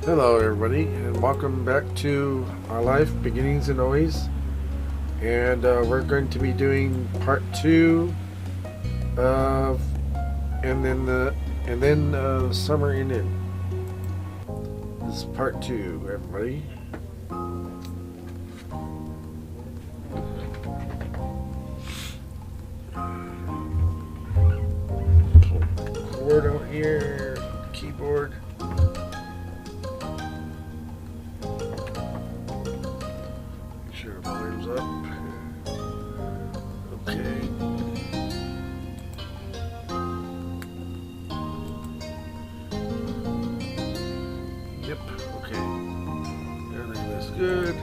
Hello, everybody, and welcome back to Our Life Beginnings and Always. And we're going to be doing part two of, and then summer ended. This is part two, everybody. Cord out here, keyboard. Sure, volume's up. Okay. Yep. Okay. Everything is good.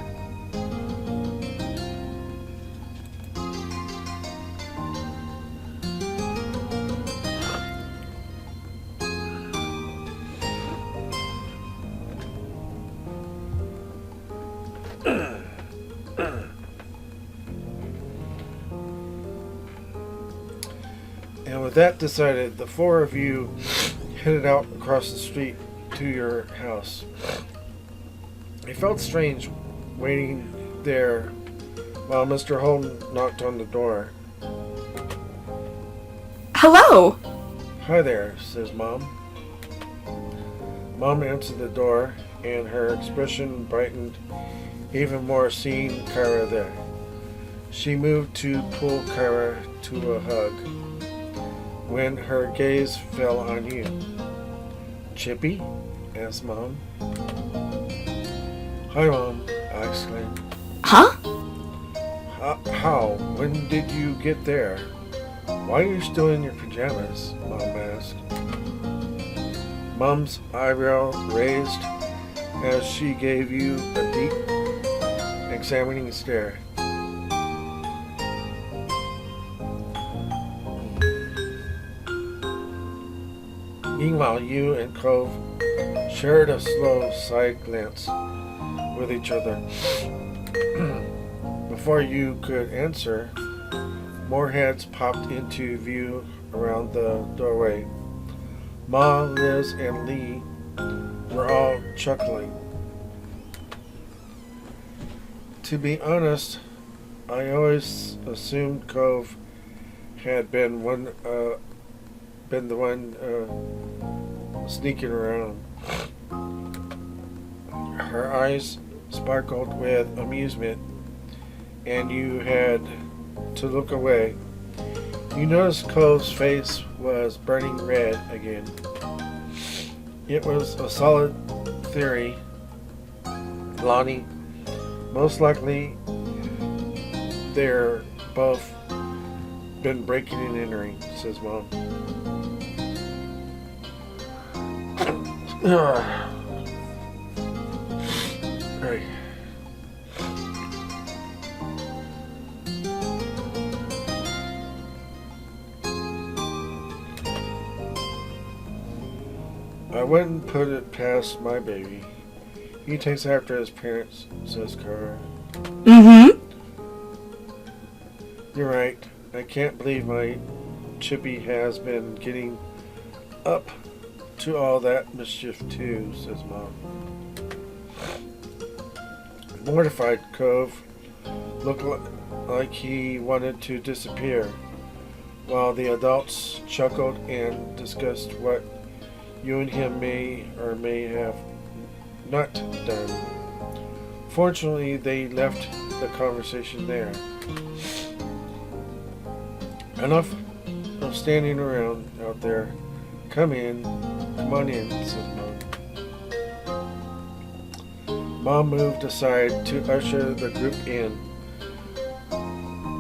And with that decided, the four of you headed out across the street to your house. It felt strange waiting there while Mr. Holden knocked on the door. Hello! Hi there, says Mom. Mom answered the door, and her expression brightened even more seeing Kyra there. She moved to pull Kyra to a hug when her gaze fell on you. Chippy? Asked Mom. Hi, Mom, I exclaimed. Huh? How? When did you get there? Why are you still in your pajamas? Mom asked. Mom's eyebrow raised as she gave you a deep, examining stare. Meanwhile, you and Cove shared a slow side glance with each other. Before you could answer, more heads popped into view around the doorway. Ma, Liz, and Lee were all chuckling. To be honest, I always assumed Cove had been the one sneaking around. Her eyes sparkled with amusement, and you had to look away. You noticed Cove's face was burning red again. It was a solid theory, Lonnie. Most likely, they're both been breaking and entering, says Mom. Right. I wouldn't put it past my baby. He takes after his parents, says Cara. Mm-hmm. You're right. I can't believe my Chippy has been getting up to all that mischief too, says Mom. Mortified, Cove looked like he wanted to disappear, while the adults chuckled and discussed what you and him may or may have not done. Fortunately, they left the conversation there. Enough of standing around out there. Come on in, says Mom. Mom moved aside to usher the group in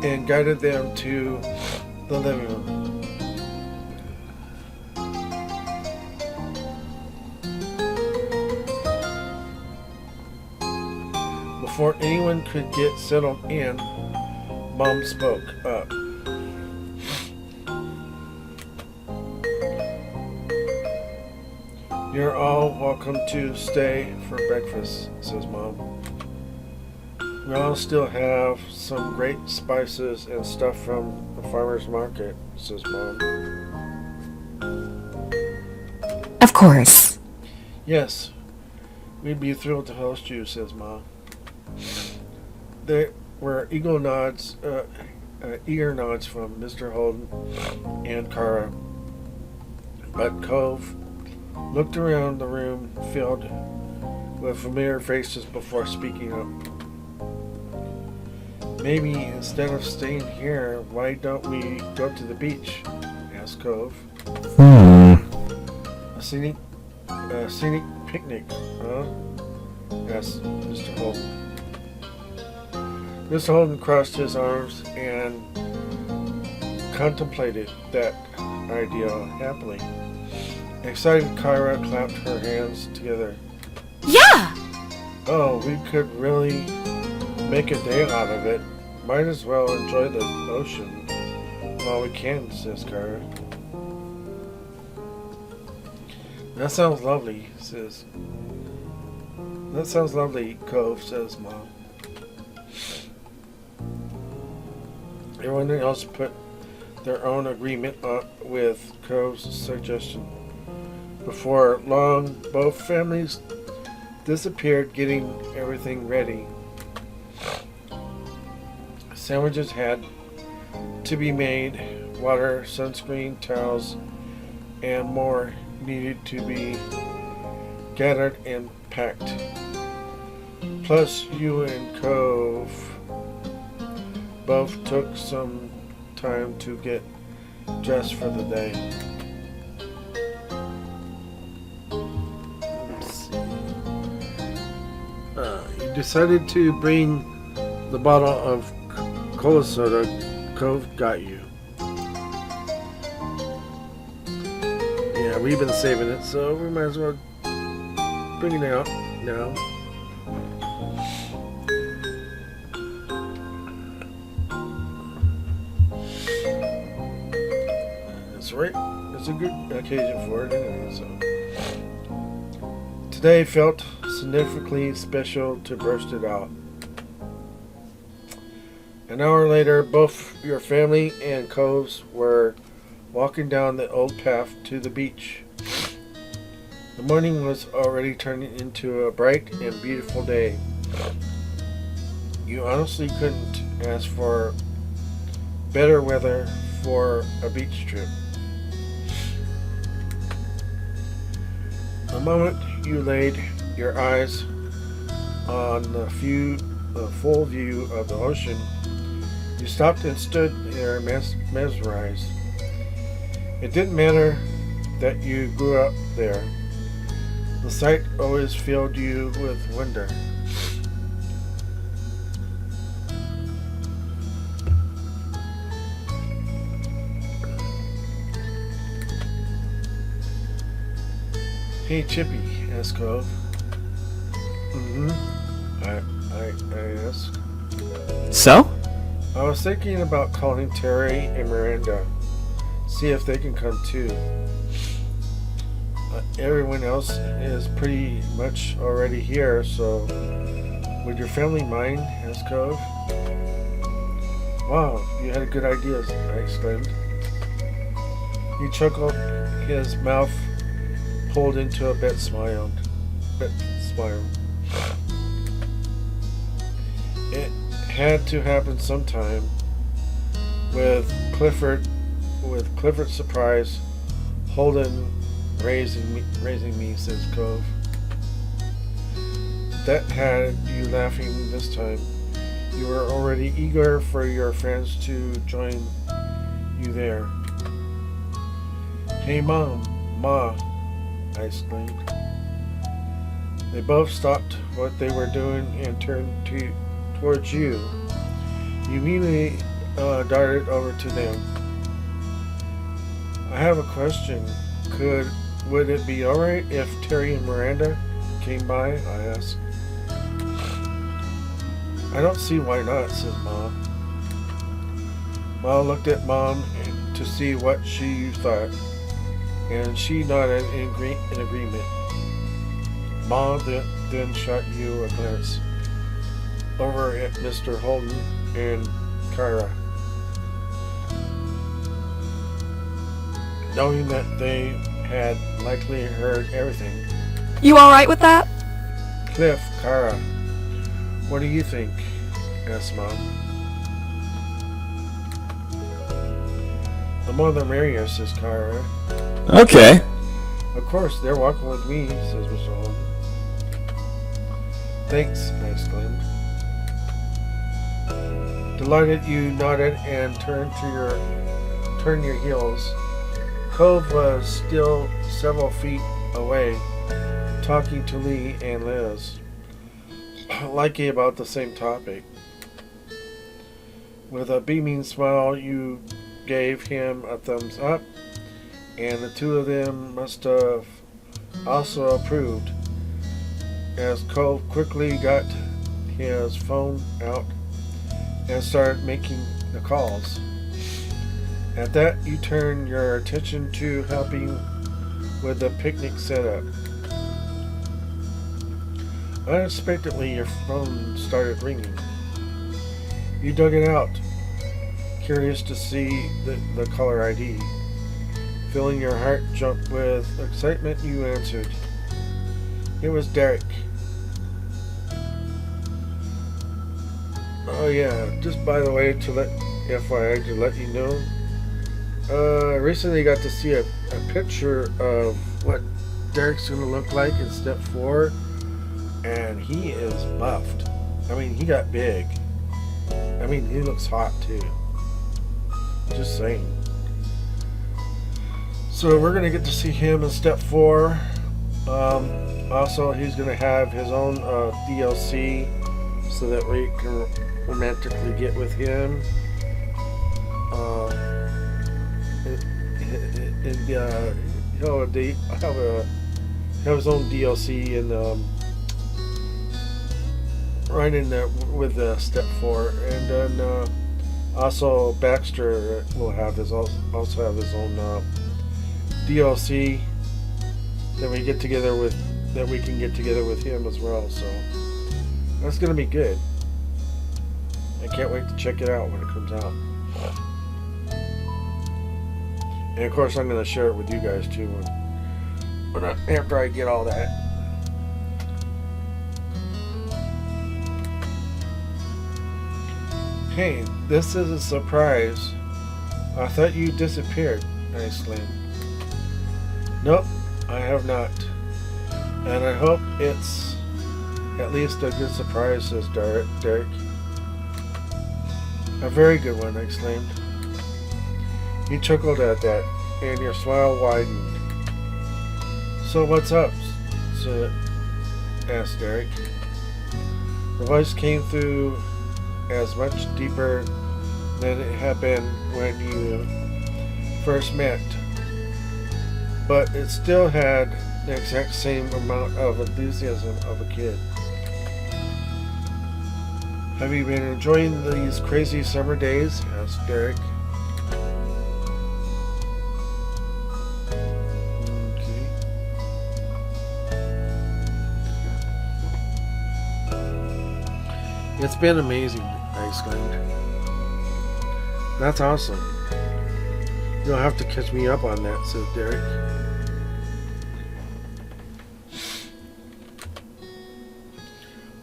and guided them to the living room. Before anyone could get settled in, Mom spoke up. You're all welcome to stay for breakfast, says Mom. We all still have some great spices and stuff from the farmer's market, says Mom. Of course. Yes, We'd be thrilled to host you, says Ma. There were eager nods from Mr. Holden and Kara, but Cove looked around the room filled with familiar faces before speaking up. Maybe instead of staying here, why don't we go to the beach? Asked Cove. A scenic picnic, huh? Asked Mr. Holden. Mr. Holden crossed his arms and contemplated that idea happily. Excited, Kyra clapped her hands together. Yeah! Oh, we could really make a day out of it. Might as well enjoy the ocean while we can, says Kyra. That sounds lovely, says. That sounds lovely, Cove, says Mom. Everyone else put their own agreement with Cove's suggestion. Before long, both families disappeared getting everything ready. Sandwiches had to be made, water, sunscreen, towels, and more needed to be gathered and packed. Plus, you and Cove both took some time to get dressed for the day. Let's see. You decided to bring the bottle of cola soda Cove got you. Yeah, we've been saving it, so we might as well bring it out now. That's right. It's a good occasion for it anyway, so. Today felt significantly special to burst it out. An hour later, both your family and Coves were walking down the old path to the beach. The morning was already turning into a bright and beautiful day. You honestly couldn't ask for better weather for a beach trip. The moment you laid your eyes on the full view of the ocean, you stopped and stood there mesmerized. It didn't matter that you grew up there. The sight always filled you with wonder. Hey, Chippy, asked Cove. I asked. So? I was thinking about calling Terry and Miranda. See if they can come too. Everyone else is pretty much already here, so would your family mind? Asked Cove. Wow, you had good ideas, I exclaimed. He chuckled, his mouth pulled into a bit smile. It had to happen sometime. With Clifford's surprise, Holden raising me, says Cove. That had you laughing this time. You were already eager for your friends to join you there. Hey, Ma, I exclaimed. They both stopped what they were doing and turned towards you. You immediately darted over to them. I have a question. Would it be alright if Terry and Miranda came by? I asked. I don't see why not, says Mom. Mom looked at Mom to see what she thought, and she nodded in agreement. Mom then shot you a glance over at Mr. Holden and Kyra, knowing that they had likely heard everything. You alright with that? Cliff, Kara, what do you think? Asked Mom. The more the merrier, says Kara. Okay. Of course, they're walking with me, says Mr. Holden. Thanks, I exclaimed. Delighted, you nodded and turned your heels. Cove was still several feet away, talking to Lee and Liz, likely about the same topic. With a beaming smile, you gave him a thumbs up, and the two of them must have also approved, as Cove quickly got his phone out and started making the calls. At that, you turned your attention to helping with the picnic setup. Unexpectedly, your phone started ringing. You dug it out, curious to see the caller ID. Feeling your heart jump with excitement, you answered. It was Derek. Oh yeah, just by the way, FYI, to let you know, I recently got to see a picture of what Derek's going to look like in step 4, and he is buffed. I mean, he got big. I mean, he looks hot too. Just saying. So we're going to get to see him in step 4. Also, he's going to have his own DLC so that we can romantically get with him. He'll have his own DLC and right in there with step 4, and then also Baxter will have also have his own DLC that we can get together with him as well. So that's gonna be good. I can't wait to check it out when it comes out. And of course, I'm gonna share it with you guys too after I get all that. Hey, this is a surprise. I thought you disappeared, I exclaimed. Nope, I have not. And I hope it's at least a good surprise, says Derek. A very good one, I exclaimed. You chuckled at that, and your smile widened. So what's up? Asked Derek. The voice came through as much deeper than it had been when you first met, but it still had the exact same amount of enthusiasm of a kid. Have you been enjoying these crazy summer days? Asked Derek. Okay. It's been amazing, I exclaimed. That's awesome. You'll have to catch me up on that, said Derek.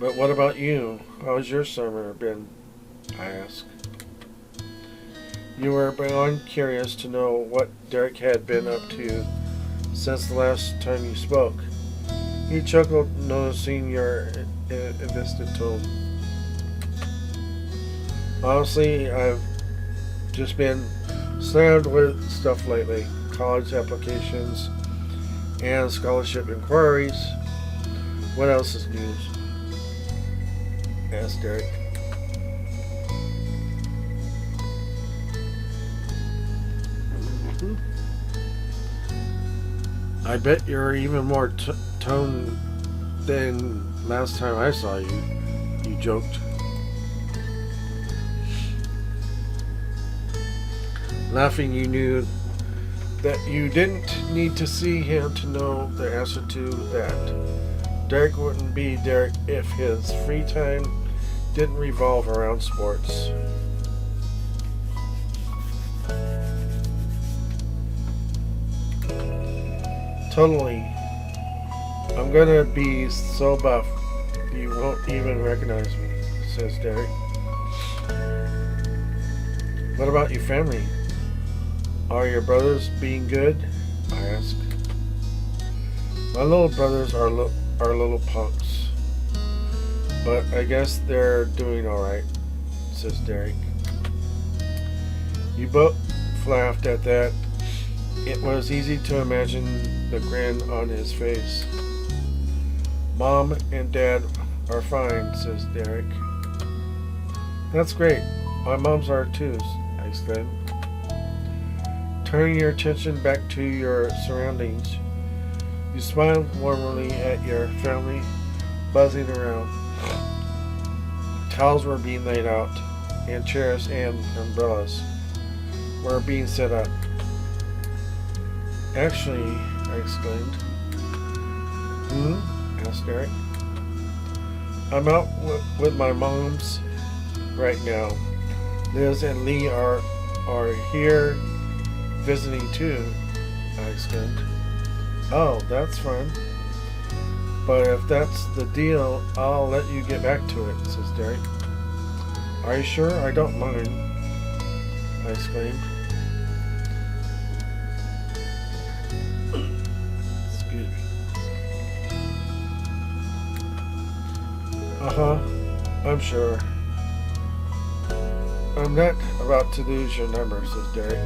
But what about you? How's your summer been? I asked. You were beyond curious to know what Derek had been up to since the last time you spoke. He chuckled, noticing your invested tone. Honestly, I've just been slammed with stuff lately. College applications and scholarship inquiries. What else is news? Asked Derek. I bet you're even more toned than last time I saw you. You joked. Laughing, you knew that you didn't need to see him to know the answer to that. Derek wouldn't be Derek if his free time didn't revolve around sports. Totally. I'm gonna be so buff You won't even recognize me, says Derek. What about your family? Are your brothers being good? I ask. My little brothers are little punks. But I guess they're doing alright, says Derek. You both laughed at that. It was easy to imagine the grin on his face. Mom and Dad are fine, says Derek. That's great. My moms are too, I exclaim. Turning your attention back to your surroundings, you smiled warmly at your family buzzing around. Towels were being laid out, and chairs and umbrellas were being set up. Actually, I exclaimed. Asked Derek. I'm out with my moms right now. Liz and Lee are here visiting too, I exclaimed. Oh, that's fun. But if that's the deal, I'll let you get back to it, says Derek. Are you sure? I don't mind, I exclaimed. Excuse me. I'm sure. I'm not about to lose your number, says Derek.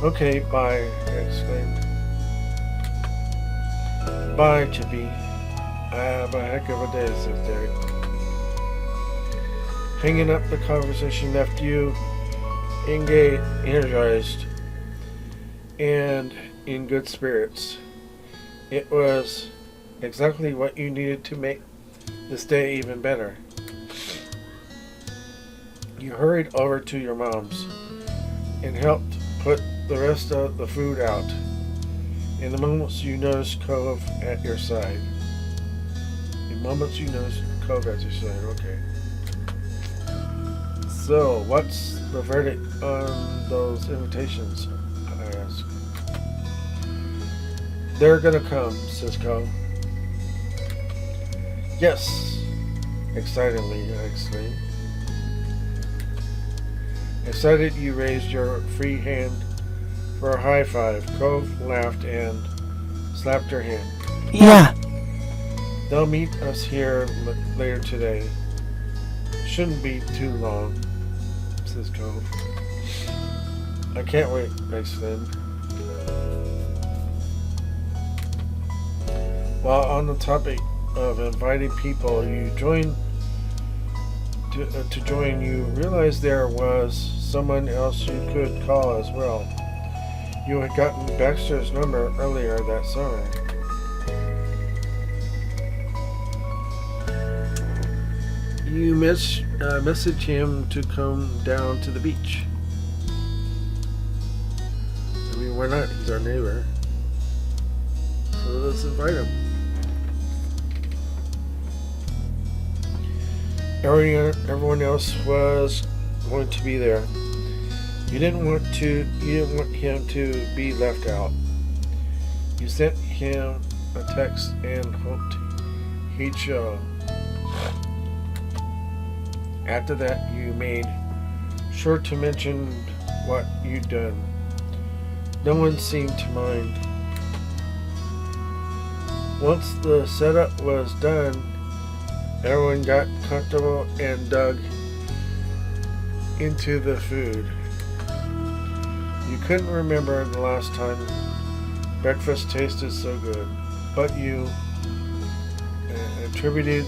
Okay, bye, I exclaimed. Bye, Chippy. Have a heck of a day, says Derek. Hanging up the conversation left you energized and in good spirits. It was exactly what you needed to make this day even better. You hurried over to your mom's and helped put the rest of the food out. In the moments you noticed Cove at your side. Okay. So, what's the verdict on those invitations? I ask. They're gonna come, says Cove. Yes, excitedly, I exclaim. Excited, you raised your free hand for a high five. Cove laughed and slapped her hand. Yeah. They'll meet us here later today. Shouldn't be too long, says Cove. I can't wait, I exclaim. While on the topic of inviting people to join, you realized there was someone else you could call as well. You had gotten Baxter's number earlier that summer. You messaged him to come down to the beach. I mean, why not? He's our neighbor. So let's invite him. Everyone else was going to be there. You didn't want him to be left out. You sent him a text and hoped he'd show. After that, you made sure to mention what you'd done. No one seemed to mind. Once the setup was done, everyone got comfortable and dug into the food. You couldn't remember the last time breakfast tasted so good, but you attributed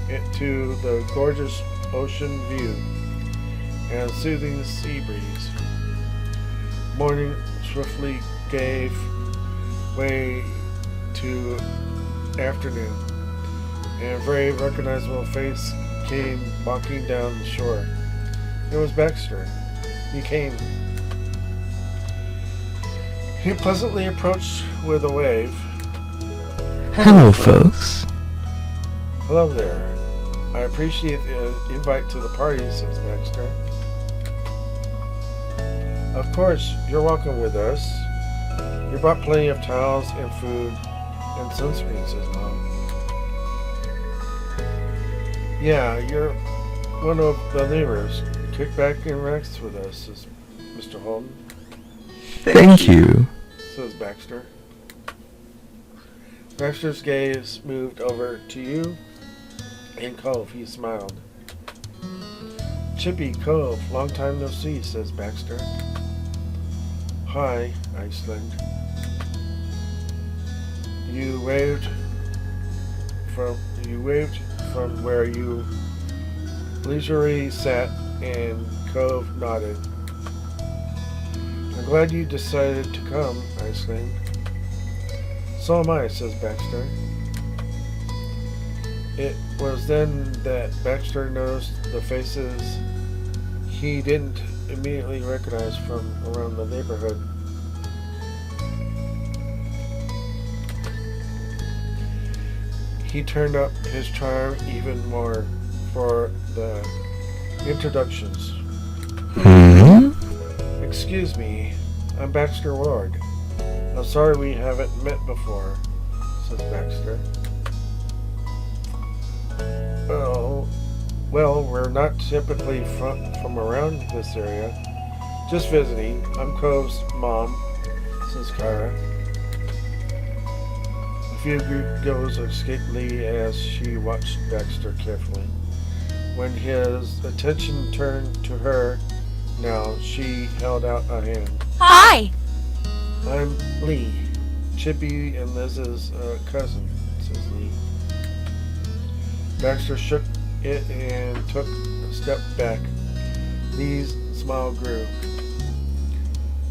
it to the gorgeous ocean view and soothing sea breeze. Morning swiftly gave way to afternoon, and a very recognizable face came walking down the shore. It was Baxter. He came. He pleasantly approached with a wave. Hello, folks. Hello there. I appreciate the invite to the party, says Baxter. Of course, you're welcome with us. We brought plenty of towels and food and sunscreen, says Mom. Yeah, you're one of the neighbors. Kick back and relax with us, says Mr. Holden, Thank you. says Baxter. Baxter's gaze moved over to you and Cove. He smiled. Chippy, Cove, long time no see, says Baxter. Hi, Iceland. You waved from where you leisurely sat, and Cove nodded. I'm glad you decided to come, Iceland. So am I, says Baxter. It was then that Baxter noticed the faces he didn't immediately recognize from around the neighborhood. He turned up his charm even more for the introductions. Hmm? Excuse me, I'm Baxter Ward. I'm sorry we haven't met before, says Baxter. Well, we're not typically from around this area. Just visiting. I'm Cove's mom, says Kara. A few giggles escaped Lee as she watched Baxter carefully. When his attention turned to her now, she held out a hand. Hi! I'm Lee, Chippy and Liz's cousin, says Lee. Baxter shook it and took a step back. Lee's smile grew.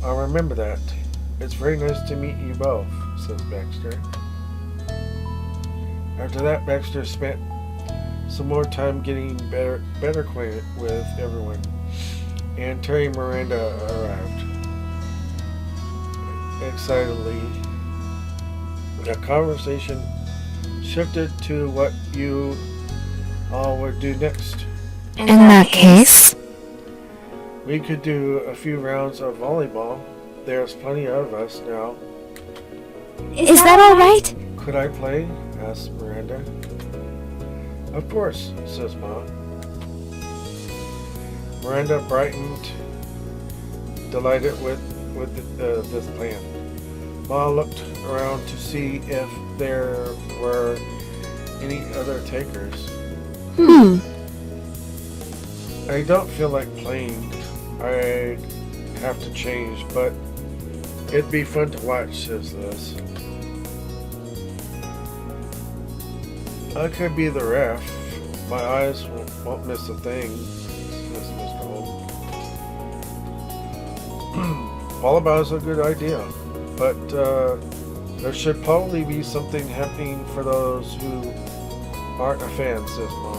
I'll remember that. It's very nice to meet you both, says Baxter. After that, Baxter spent some more time getting better acquainted with everyone, and Terry Miranda arrived. Excitedly, the conversation shifted to what you all would do next. In that case, We could do a few rounds of volleyball. There's plenty of us now. is that alright? Could I play? Asked Miranda. Of course, says Ma. Miranda brightened, delighted with this plan. Ma looked around to see if there were any other takers. I don't feel like playing. I have to change, but it'd be fun to watch, says Liz. I could be the ref. My eyes won't miss a thing, says Mr. Holden. Volleyball is a good idea, but there should probably be something happening for those who aren't a fan, says Mom.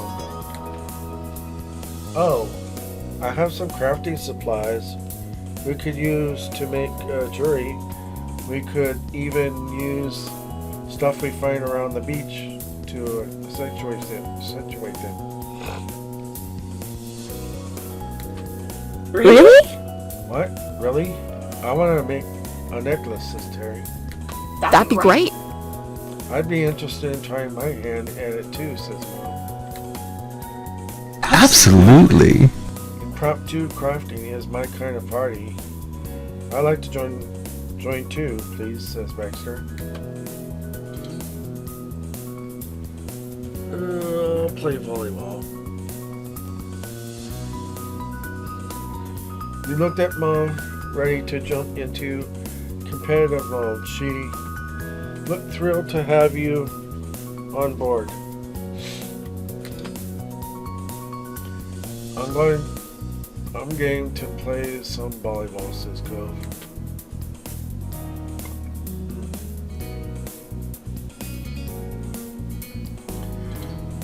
Oh, I have some crafting supplies we could use to make jewelry. We could even use stuff we find around the beach to accentuate them. Really? What? Really? I want to make a necklace, says Terry. That'd be great. I'd be interested in trying my hand at it too, says Mom. Absolutely. Impromptu crafting is my kind of party. I'd like to join too, please, says Baxter. I'll play volleyball. We looked at Mom, ready to jump into competitive mode. She looked thrilled to have you on board. I'm game to play some volleyball, says Cove.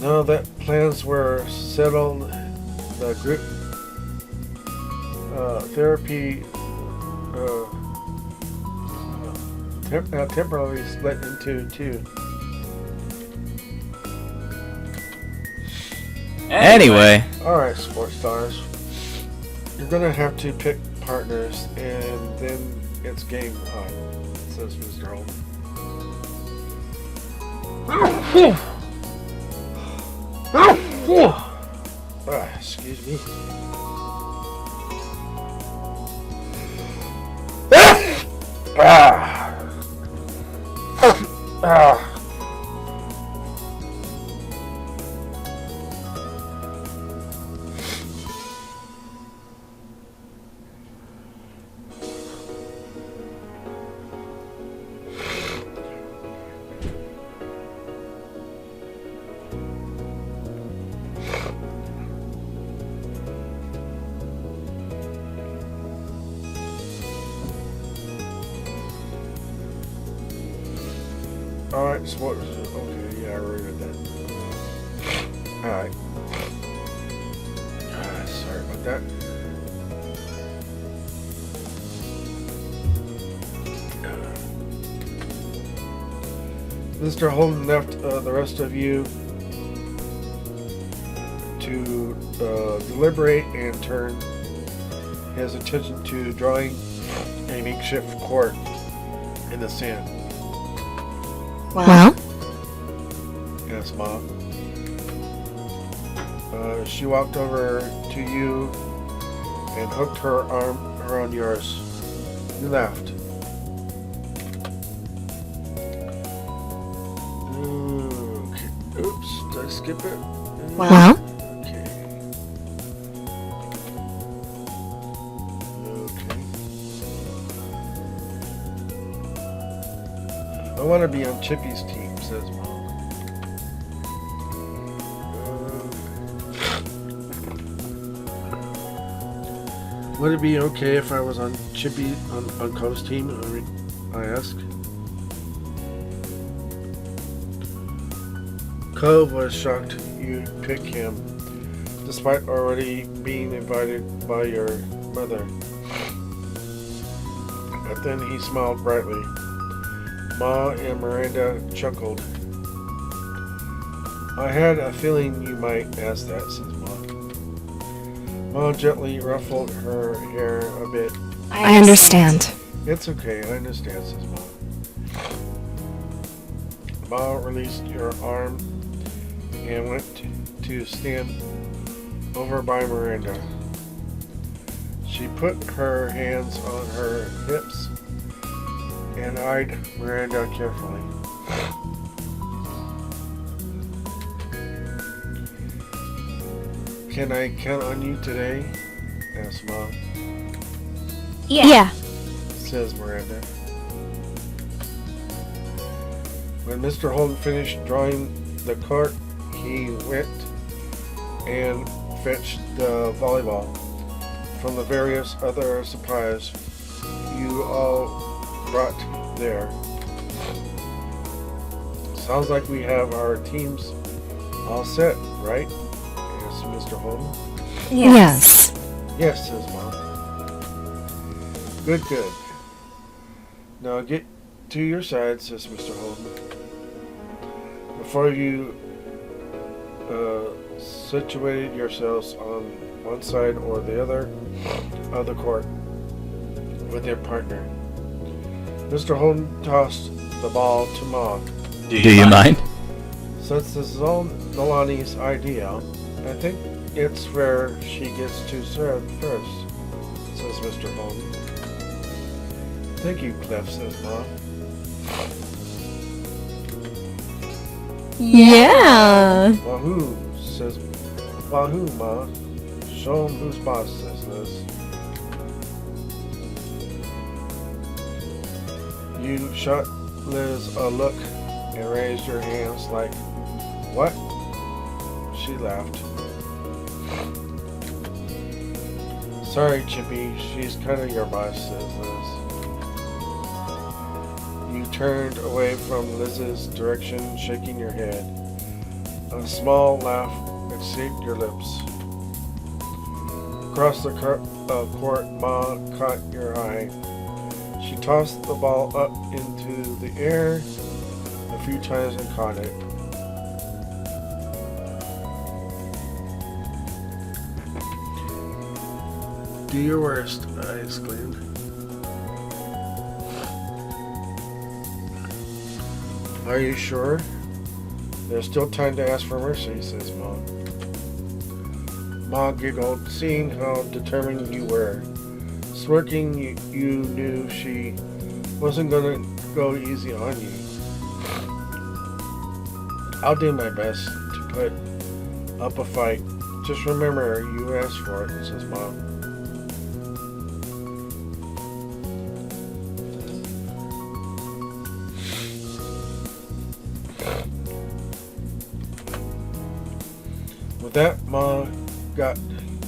Now that plans were settled, the group therapy temporarily split into two. Anyway. Alright, sports stars. You're gonna have to pick partners, and then it's game on, says Mr. Holden. me. Ah! Ah! Alright, so what was it? Okay, yeah, I read that. Alright. Sorry about that. Mr. Holden left the rest of you to deliberate and turn his attention to drawing a makeshift court in the sand. Well? Yes, Mom. She walked over to you and hooked her arm around yours. You laughed. Okay. Oops, did I skip it? Well? Okay. I want to be on Chippy's team, says Mom. Would it be okay if I was on Chippy on Cove's team? I ask. Cove was shocked you'd pick him, despite already being invited by your mother. But then he smiled brightly. Ma and Miranda chuckled. I had a feeling you might ask that, says Ma. Ma gently ruffled her hair a bit. I understand. It's okay, I understand, says Ma. Ma released your arm and went to stand over by Miranda. She put her hands on her hips and eyed Miranda carefully. Can I count on you today? Asked Mom. Yeah. Says Miranda. When Mr. Holden finished drawing the cart, he went and fetched the volleyball from the various other supplies you all brought there. Sounds like we have our teams all set, right? Asked Mr. Holden. Yes. Yes, says Mom. Good, good. Now get to your side, says Mr. Holden. Before you situated yourselves on one side or the other of the court with your partner. Mr. Holden tossed the ball to Ma. Do you mind? Since this is all Nolani's idea, I think it's fair she gets to serve first, says Mr. Holden. Thank you, Cliff, says Ma. Yeah. Wahoo, says Wahoo, Ma. Show 'em who's boss, says Liz. You shot Liz a look and raised your hands like, what? She laughed. Sorry, Chippy, she's kind of your boss, says Liz. You turned away from Liz's direction, shaking your head. A small laugh escaped your lips. Across the court, Ma caught your eye. She tossed the ball up into the air a few times and caught it. Do your worst, I exclaimed. Are you sure? There's still time to ask for mercy, says Mom. Ma giggled, seeing how determined you were. Smirking, you knew she wasn't gonna go easy on you. I'll do my best to put up a fight. Just remember, you asked for it, says Mom. With that, Ma got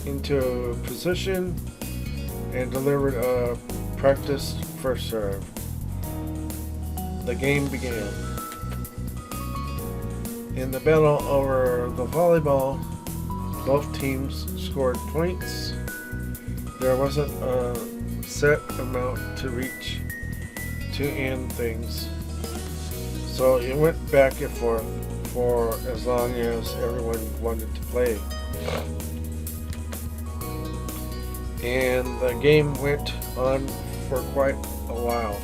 into position and delivered a practiced first serve. The game began. In the battle over the volleyball, both teams scored points. There wasn't a set amount to reach to end things, so it went back and forth for as long as everyone wanted to play. And the game went on for quite a while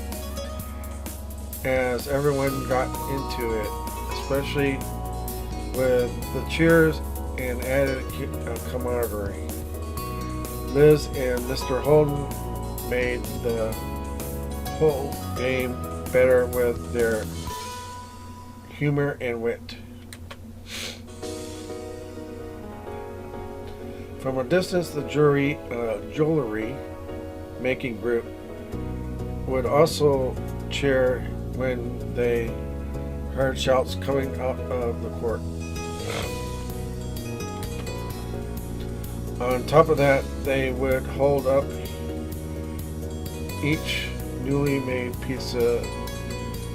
as everyone got into it, especially with the cheers and added camaraderie. Liz and Mr. Holden made the whole game better with their humor and wit. From a distance, the jewelry making group would also cheer when they heard shouts coming out of the court. On top of that, they would hold up each newly made pizza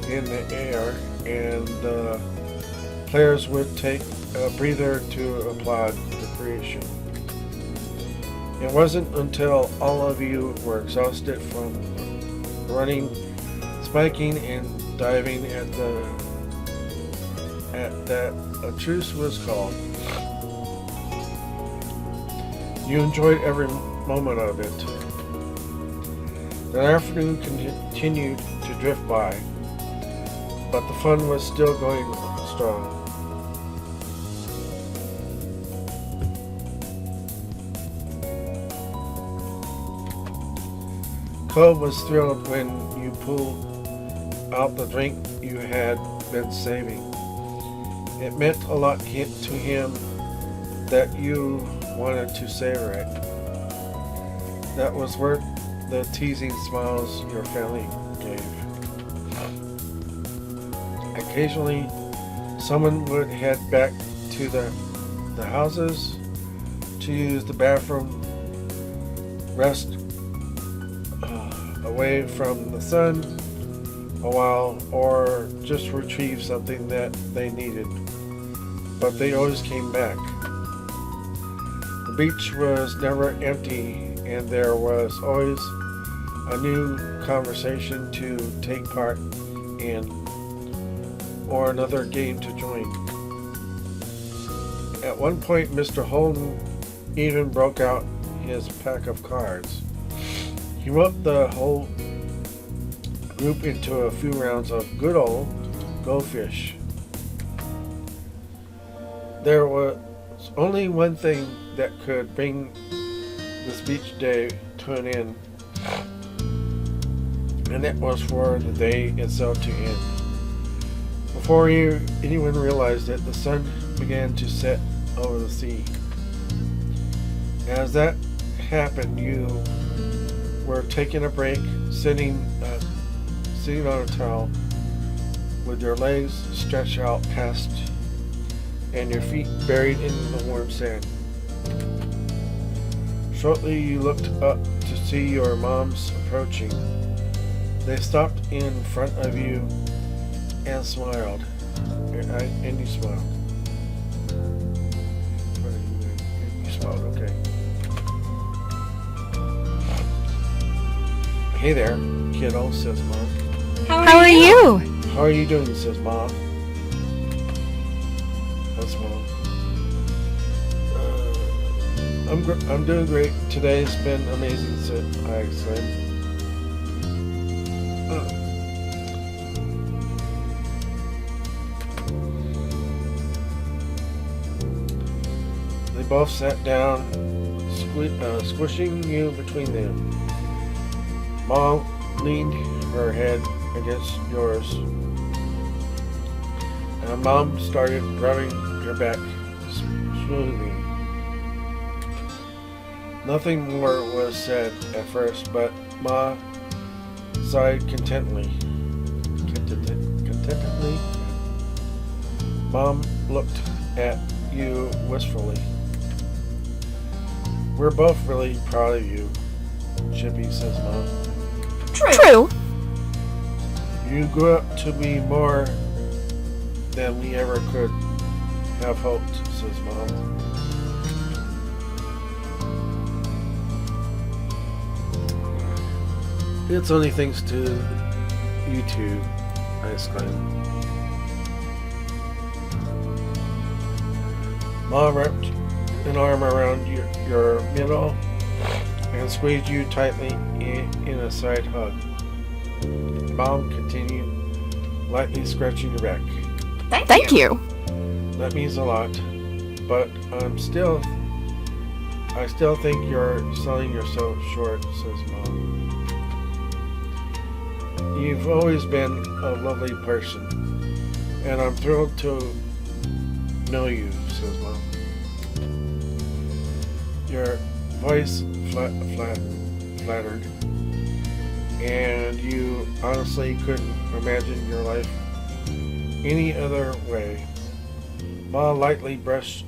in the air, and the players would take a breather to applaud the creation. It wasn't until all of you were exhausted from running, spiking, and diving that a truce was called. You enjoyed every moment of it. The afternoon continued to drift by, but the fun was still going strong. Cove was thrilled when you pulled out the drink you had been saving. It meant a lot to him that you wanted to savor it. That was worth the teasing smiles your family gave. Occasionally, someone would head back to the houses to use the bathroom, rest away from the sun a while, or just retrieve something that they needed. But they always came back. The beach was never empty, and there was always a new conversation to take part in, or another game to join. At one point, Mr. Holden even broke out his pack of cards. He wrote the whole group into a few rounds of good old Go Fish. There was only one thing that could bring this beach day to an end, and that was for the day itself to end. Before anyone realized it, the sun began to set over the sea. As that happened, you were taking a break, sitting on a towel with your legs stretched out past and your feet buried in the warm sand. Shortly you looked up to see your moms approaching. They stopped in front of you and smiled. And you smiled. You smiled, okay. Hey there, kiddo, says Mom. How are you? How are you doing, says Mom. That's Mom. I'm doing great. Today's been amazing, I exclaimed. They both sat down, squishing you between them. Mom leaned her head against yours, and Mom started rubbing your back smoothly. Nothing more was said at first, but Ma sighed contentedly. Mom looked at you wistfully. We're both really proud of you, Chippy, says Mom. True. You grew up to be more than we ever could have hoped, says Mom. It's only thanks to you two, I exclaimed. Mom wrapped an arm around your middle and squeezed you tightly in a side hug. Mom continued lightly scratching your back. Thank you. That means a lot, but I still think you're selling yourself short, says Mom. You've always been a lovely person, and I'm thrilled to know you, says Mom. Your voice flattered, and you honestly couldn't imagine your life any other way. Ma lightly brushed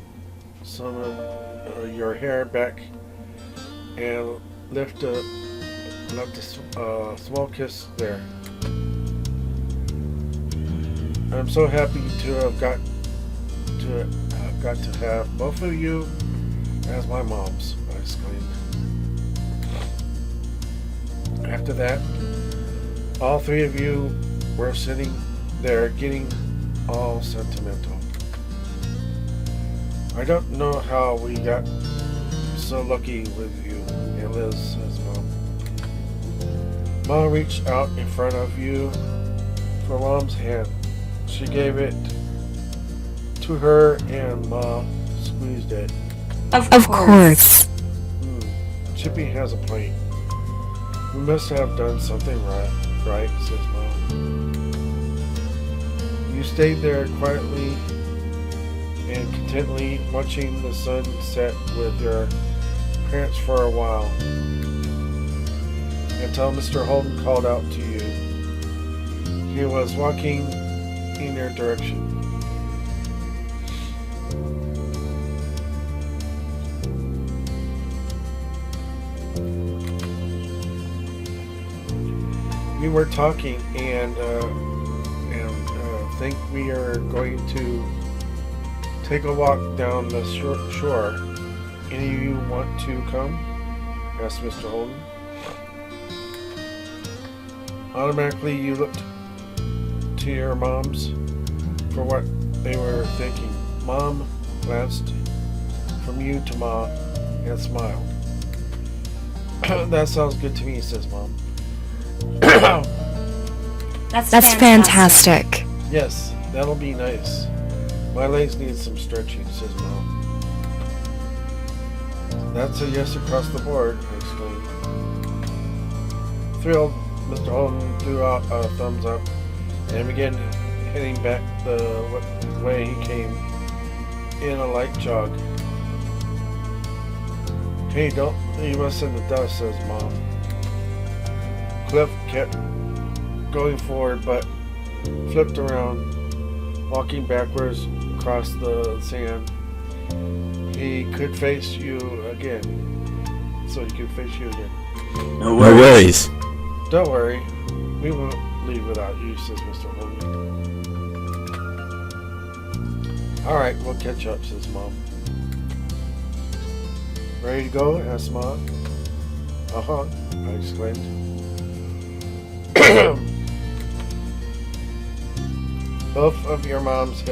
some of your hair back and left a small kiss there. I'm so happy to have got to have both of you as my moms, I exclaimed. After that, all three of you were sitting there getting all sentimental. I don't know how we got so lucky with you, Aunt Liz, says Mom. Mom reached out in front of you for Mom's hand. She gave it to her and Ma squeezed it. Of course. Chippy has a point. We must have done something right, says Mom. You stayed there quietly and contently watching the sun set with your parents for a while until Mr. Holden called out to you. He was walking in your direction. We were talking and think we are going to take a walk down the shore. Any of you want to come? Asked Mr. Holden. Automatically you looked to your moms for what they were thinking. Mom glanced from you to Ma and smiled. That sounds good to me, says Mom. That's fantastic. Yes, that'll be nice. My legs need some stretching, says Mom. That's a yes across the board, I exclaimed. Thrilled, Mr. Holden threw out a thumbs up and began heading back the way he came in a light jog. Hey, don't leave us in the dust, says Mom. Cliff kept going forward but flipped around, walking backwards across the sand. He could face you again. So he could face you again. No worries. Don't worry. We won't leave without you, says Mr. Holden. Alright, we'll catch up, says Mom. Ready to go? Asked Mom. Uh-huh, I exclaimed. Both of your moms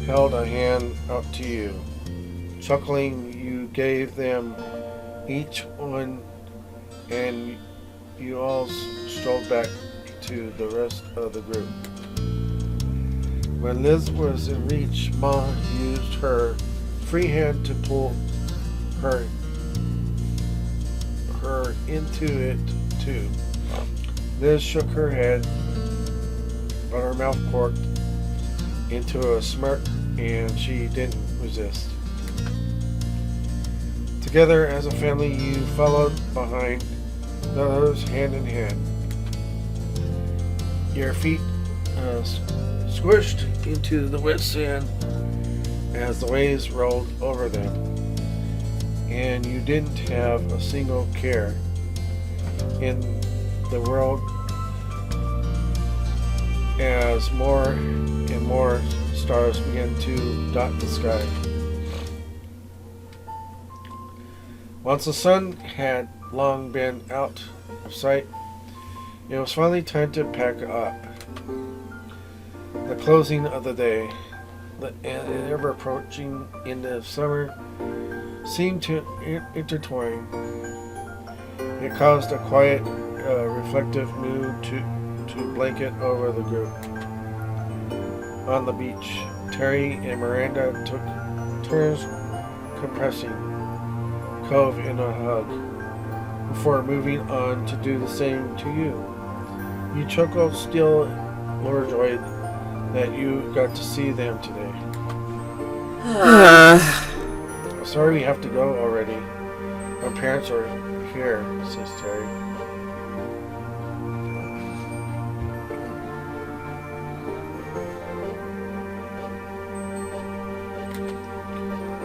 held a hand out to you. Chuckling, you gave them each one, and you all strolled back to the rest of the group. When Liz was in reach, Ma used her free hand to pull her into it too. Liz shook her head, but her mouth corked into a smirk, and she didn't resist. Together as a family, you followed behind the others hand in hand. Your feet squished into the wet sand as the waves rolled over them, and you didn't have a single care in the world as more and more stars began to dot the sky. Once the sun had long been out of sight, it was finally time to pack up. The closing of the day, the ever approaching end of summer, seemed to intertwine. It caused a quiet, reflective mood to blanket over the group. On the beach, Terry and Miranda took turns compressing Cove in a hug before moving on to do the same to you. You chuckled, still overjoyed that you got to see them today. Sorry we have to go already. Our parents are here, says Terry.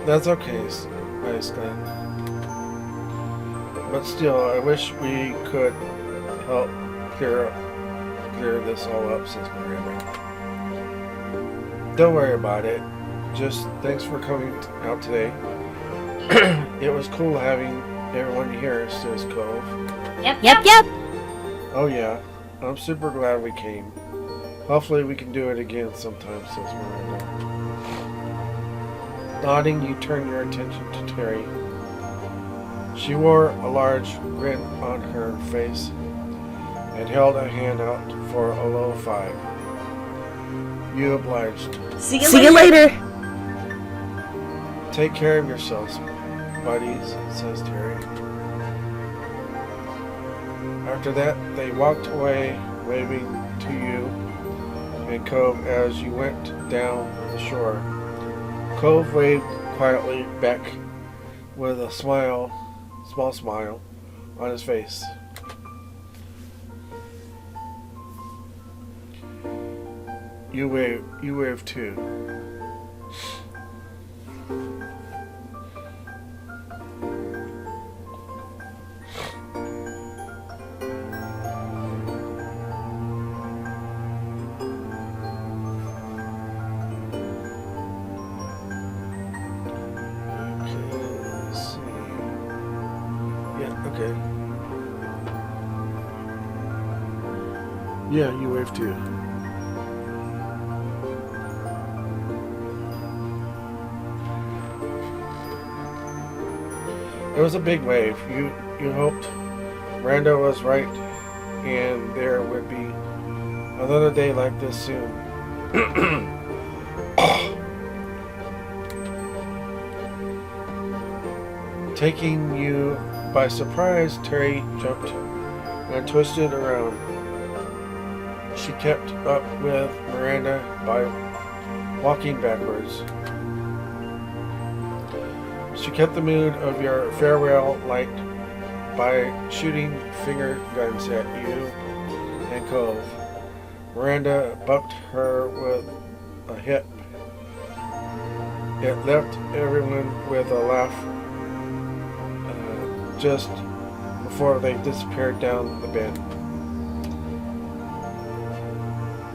That's okay, I exclaimed. But still, I wish we could help clear this all up, says Miranda. Don't worry about it. Just thanks for coming out today. It was cool having everyone here, says Cove. Yep. Oh yeah, I'm super glad we came. Hopefully we can do it again sometime, says Miranda. Nodding, you turn your attention to Terry. She wore a large grin on her face and held a hand out for a low five. You obliged. See you later. Take care of yourselves, buddies, says Terry. After that, they walked away, waving to you and Cove as you went down the shore. Cove waved quietly back with a small smile on his face. You wave too. Okay. Yeah, you wave too. It was a big wave. You hoped Miranda was right and there would be another day like this soon. Taking you by surprise, Terry jumped and twisted around. She kept up with Miranda by walking backwards. She kept the mood of your farewell light by shooting finger guns at you and Cove. Miranda bumped her with a hip. It left everyone with a laugh just before they disappeared down the bend.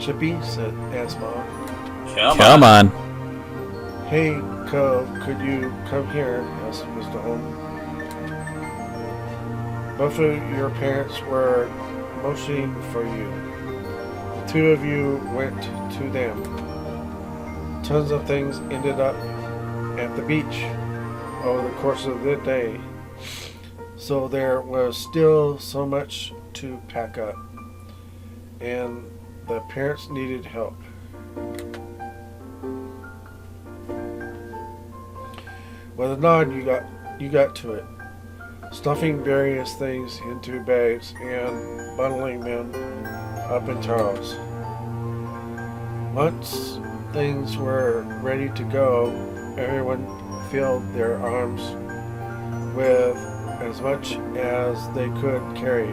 Chippy, asked Mom. Come on. Hey, Cove, could you come here? Asked Mr. Holm. Both of your parents were motioning for you. The two of you went to them. Tons of things ended up at the beach over the course of the day. So there was still so much to pack up, and the parents needed help. With a nod, you got to it, stuffing various things into bags and bundling them up in towels. Once things were ready to go, everyone filled their arms with as much as they could carry.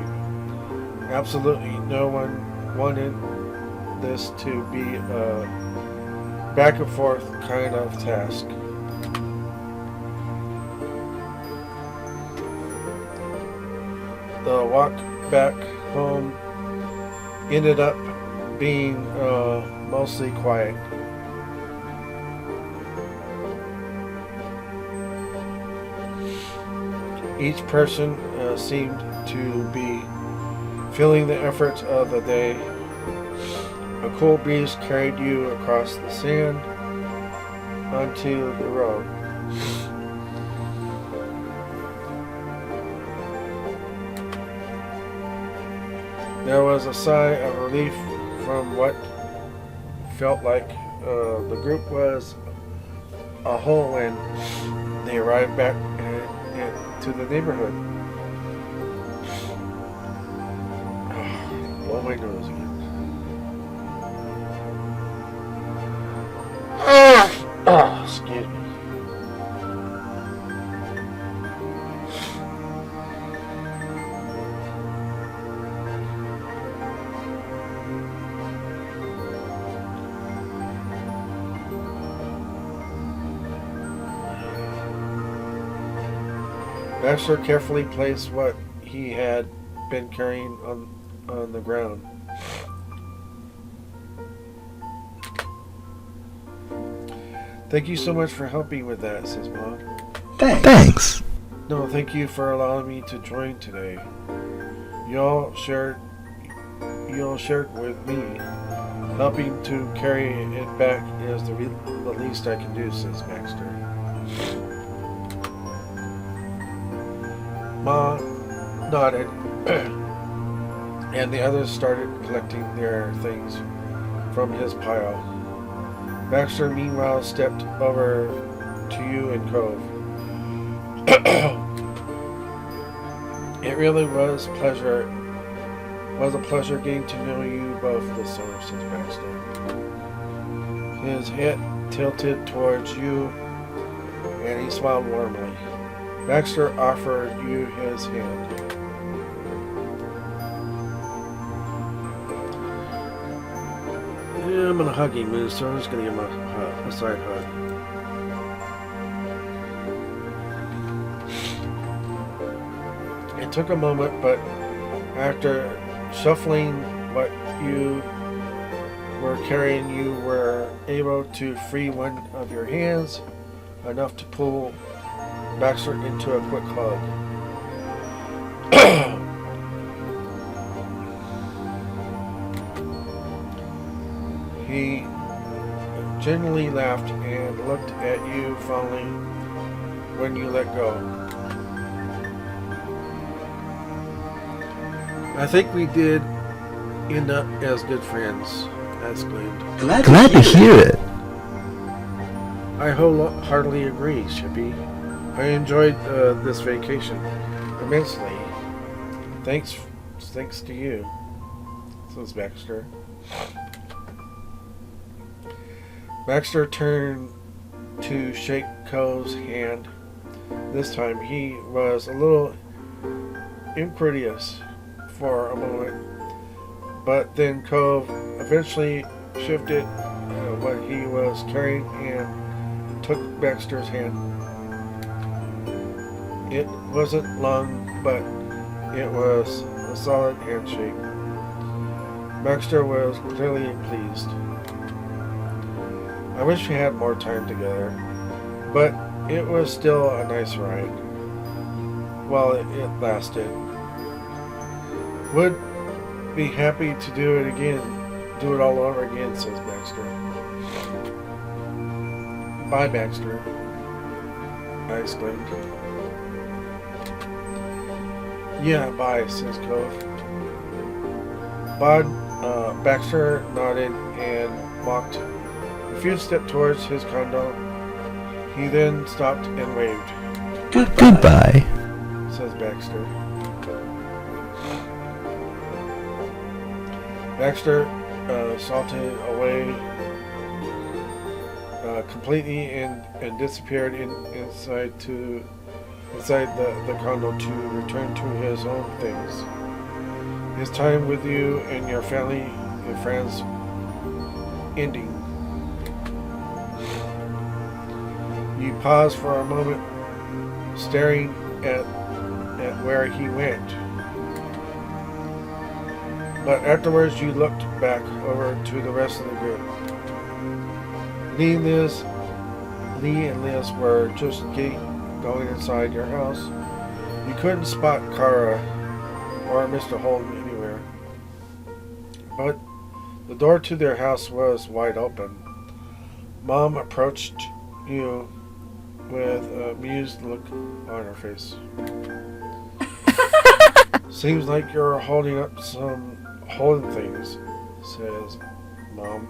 Absolutely no one wanted this to be a back and forth kind of task. The walk back home ended up being mostly quiet. Each person seemed to be feeling the efforts of the day. A cool breeze carried you across the sand onto the road. There was a sigh of relief from what felt like the group was a whole when they arrived back to the neighborhood. Blow my nose again. Excuse me. Baxter carefully placed what he had been carrying on the ground. Thank you so much for helping with that, says Mom. Thanks. No, thank you for allowing me to join today. You all shared with me. Helping to carry it back is the least I can do, says Baxter. Ma nodded, and the others started collecting their things from his pile. Baxter, meanwhile, stepped over to you and Cove. It really was a pleasure getting to know you both this summer, says Baxter. His head tilted towards you, and he smiled warmly. Baxter offered you his hand. Yeah, I'm in a hugging mood, so I'm just going to give him a side hug. It took a moment, but after shuffling what you were carrying, you were able to free one of your hands, enough to pull Baxter into a quick hug. He genuinely laughed and looked at you fondly when you let go. I think we did end up as good friends, I exclaimed. Glad to hear it. I wholeheartedly agree, Shippy. I enjoyed this vacation immensely. Thanks to you, says Baxter. Baxter turned to shake Cove's hand. This time he was a little incredulous for a moment, but then Cove eventually shifted what he was carrying and took Baxter's hand. It wasn't long, but it was a solid handshake. Baxter was clearly pleased. I wish we had more time together, but it was still a nice ride while it lasted. Would be happy to do it all over again, says Baxter. Bye, Baxter, I exclaimed. Yeah, bye, says Cove. Baxter nodded and walked a few steps towards his condo. He then stopped and waved. Goodbye. Says Baxter. Baxter salted away completely and disappeared inside the condo to return to his own things. His time with you and your family and friends ending. You pause for a moment, staring at where he went. But afterwards you looked back over to the rest of the group. Lee and Liz were just going inside your house. You couldn't spot Kara or Mr. Holden anywhere. But the door to their house was wide open. Mom approached you with an amused look on her face. Seems like you're holding up some holding things, says Mom.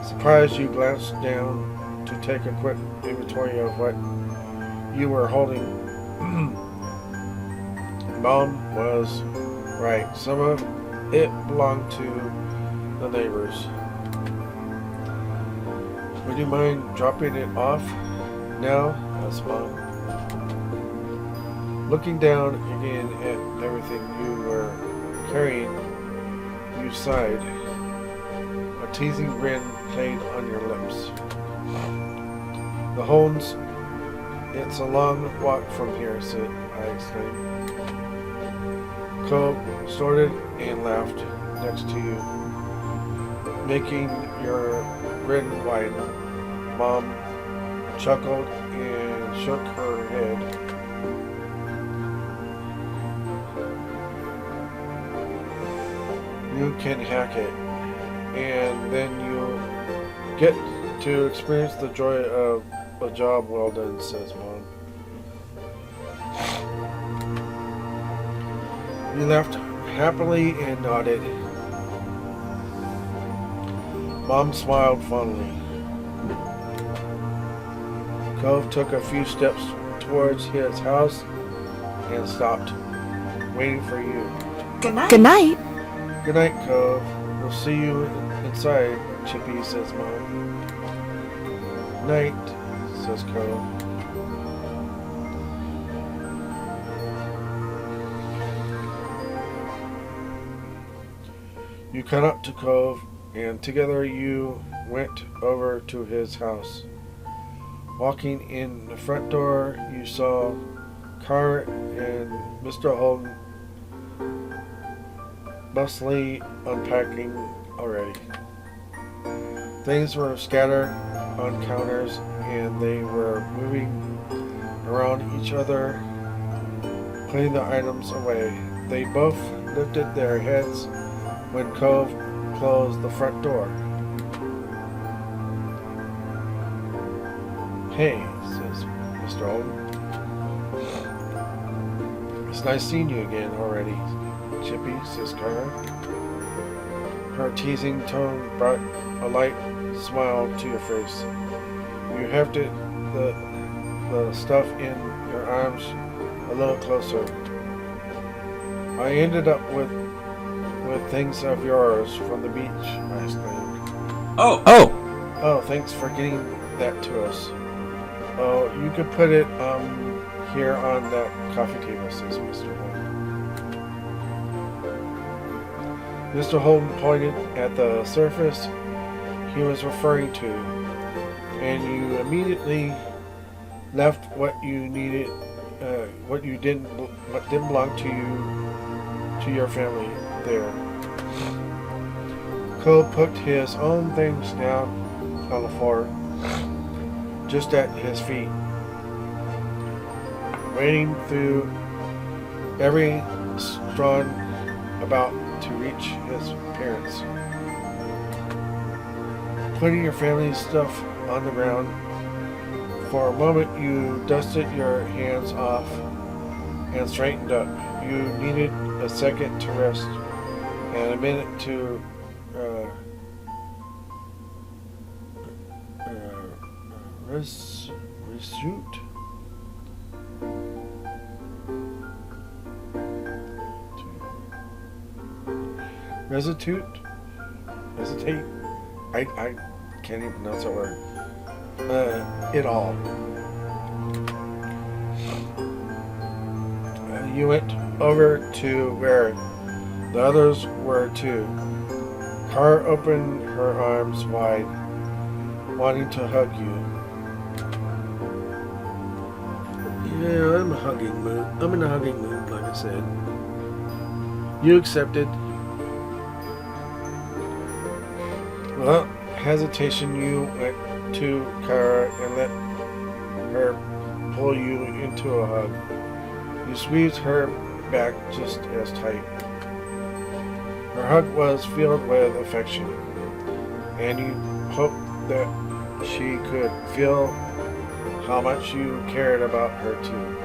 Surprised, you glanced down to take a quick inventory of what you were holding. Mom was right. Some of it belonged to the neighbors. Would you mind dropping it off now? Asked Mom. Looking down again at everything you were carrying, you sighed. A teasing grin played on your lips. The Holdens, it's a long walk from here, said I exclaimed. Cove snorted and laughed next to you, making your grin widen. Mom chuckled and shook her head. You can hack it, and then you'll get to experience the joy of a job well done, says Mom. You laughed happily and nodded. Mom smiled fondly. Cove took a few steps towards his house and stopped, waiting for you. Good night. Good night. Good night, Cove. We'll see you inside, Chippy, says Mom. Night, says Cove. You cut up to Cove, and together you went over to his house. Walking in the front door, you saw Kara and Mr. Holden bustling unpacking already. Things were scattered on counters and they were moving around each other, putting the items away. They both lifted their heads when Cove closed the front door. Hey, says Mr. Holden. It's nice seeing you again already, Chippy, says Kara. Her teasing tone brought a light smile to your face. You hefted the stuff in your arms a little closer. I ended up with things of yours from the beach, I exclaimed. Oh, thanks for getting that to us. Oh, you could put it here on that coffee table, says Mr. Holden. Mr. Holden pointed at the surface he was referring to, and you immediately left what didn't belong to you, to your family there. Cole put his own things down on the floor, just at his feet, wading through every strand about to reach his parents. Putting your family's stuff on the ground, for a moment you dusted your hands off and straightened up. You needed a second to rest and a minute to Reshoot. Hesitate. I can't even pronounce that word. It all. You went over to where the others were too. Kara opened her arms wide, wanting to hug you. Yeah, I'm in a hugging mood, like I said. You accepted. Without hesitation, you went to Kara and let her pull you into a hug. You squeezed her back just as tight. Her hug was filled with affection, and you hoped that she could feel how much you cared about her too.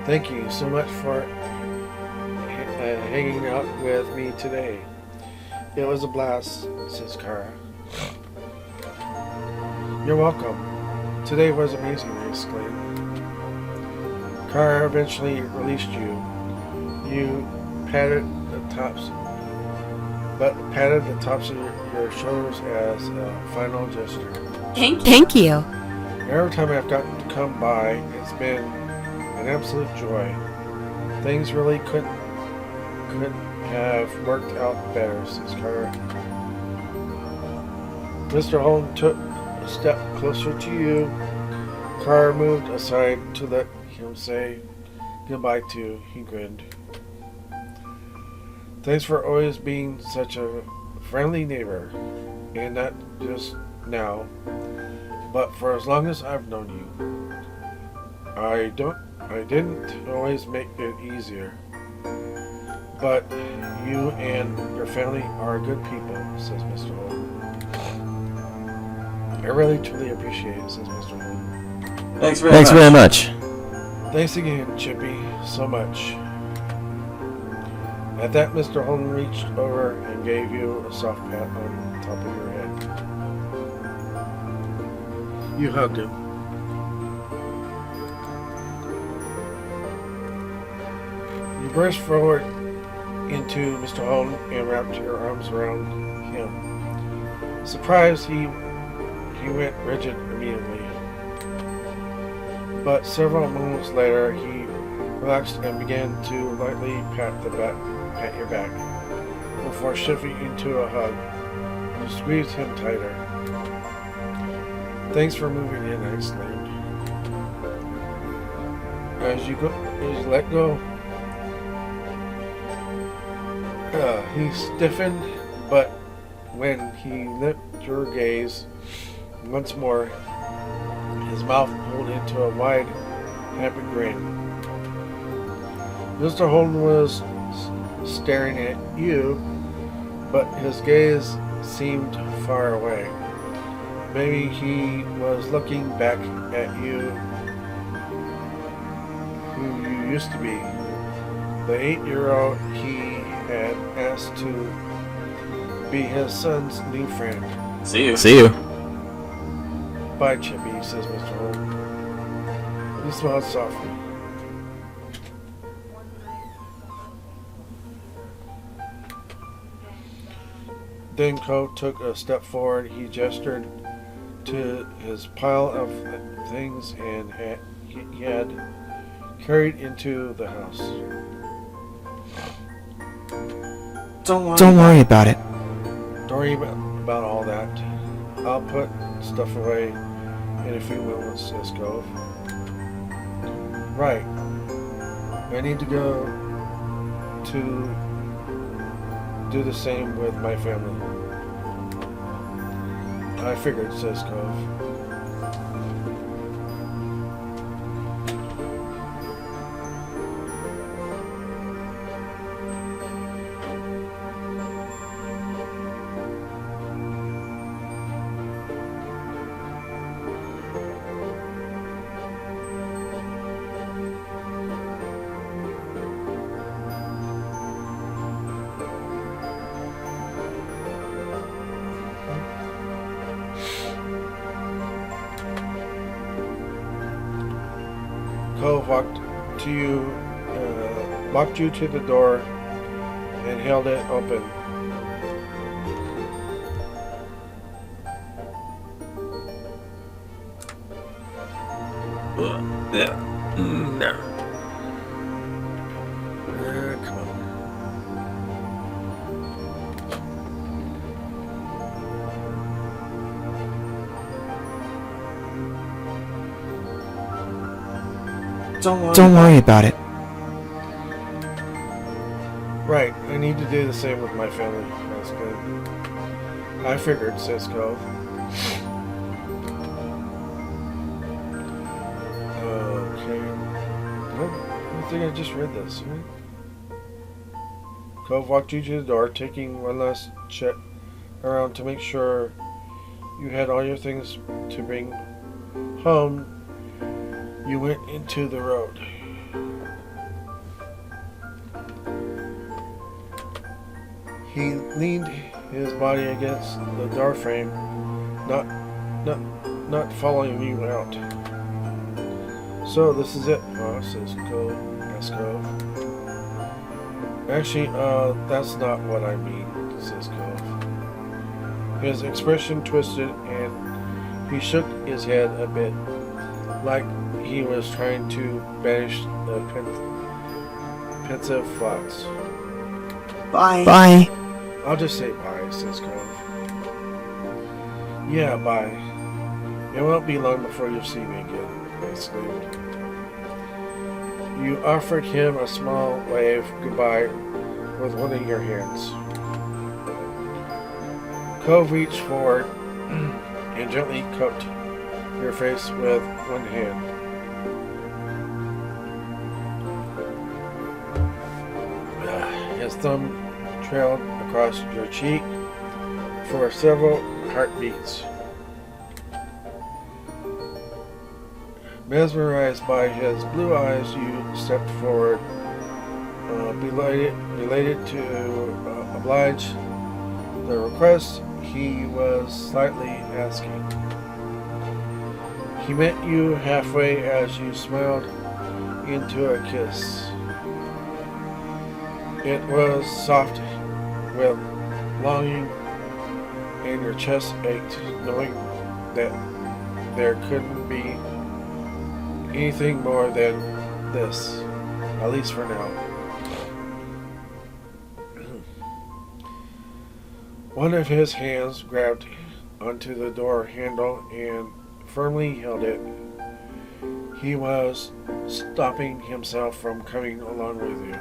Thank you so much for hanging out with me today. It was a blast, says Kara. You're welcome. Today was amazing, I exclaimed. Kara eventually released you. You patted the tops of your shoulders as a final gesture. Thank you. Every time I've gotten to come by, it's been an absolute joy. Things really couldn't have worked out better, says Kara. Mr. Holden took a step closer to you. Kara moved aside to let him say goodbye to. He grinned. Thanks for always being such a friendly neighbor, and not just now, but for as long as I've known you. I didn't always make it easier, but you and your family are good people, says Mr. Holden. I really truly appreciate it, says Mr. Holden. Thanks very much. Thanks again, Chippy, so much. At that, Mr. Holden reached over and gave you a soft pat on top of your head. You hugged him. You burst forward into Mr. Holden and wrapped your arms around him. Surprised, he went rigid immediately. But several moments later, he relaxed and began to lightly pat your back before shifting into a hug. You squeezed him tighter. Thanks for moving in, I exclaimed. As you let go, he stiffened, but when he lifted your gaze once more, his mouth pulled into a wide, happy grin. Mr. Holden was staring at you, but his gaze seemed far away. Maybe he was looking back at you, who you used to be, the 8-year-old he had asked to be his son's new friend. See you. Bye, Chippy, says Mr. Holden. He smiled softly. Then Ko took a step forward. He gestured to his pile of things and he had carried into the house. Don't worry about it. Don't worry about all that. I'll put stuff away in a few moments, says Cove. Right. I need to go to do the same with my family. I figured, says Cove. walked you to the door and held it open. No. Come on. Don't worry about it. Right, I need to do the same with my family. That's good. I figured, says Cove. Okay. What? I think I just read this, right? Cove walked you to the door, taking one last check around to make sure you had all your things to bring home. You went into the road. He leaned his body against the door frame, not following you out. So this is it, says Cove. Cove. Actually, that's not what I mean, says Cove. His expression twisted and he shook his head a bit, like he was trying to banish the pensive thoughts. Bye. I'll just say bye, says Cove. Yeah, bye. It won't be long before you see me again, I exclaimed. You offered him a small wave goodbye with one of your hands. Cove reached forward and gently cupped your face with one hand. His thumb trailed across your cheek for several heartbeats. Mesmerized by his blue eyes, you stepped forward, belated to oblige the request he was slightly asking. He met you halfway as you smiled into a kiss. It was soft with longing, and your chest ached, knowing that there couldn't be anything more than this, at least for now. One of his hands grabbed onto the door handle and firmly held it. He was stopping himself from coming along with you.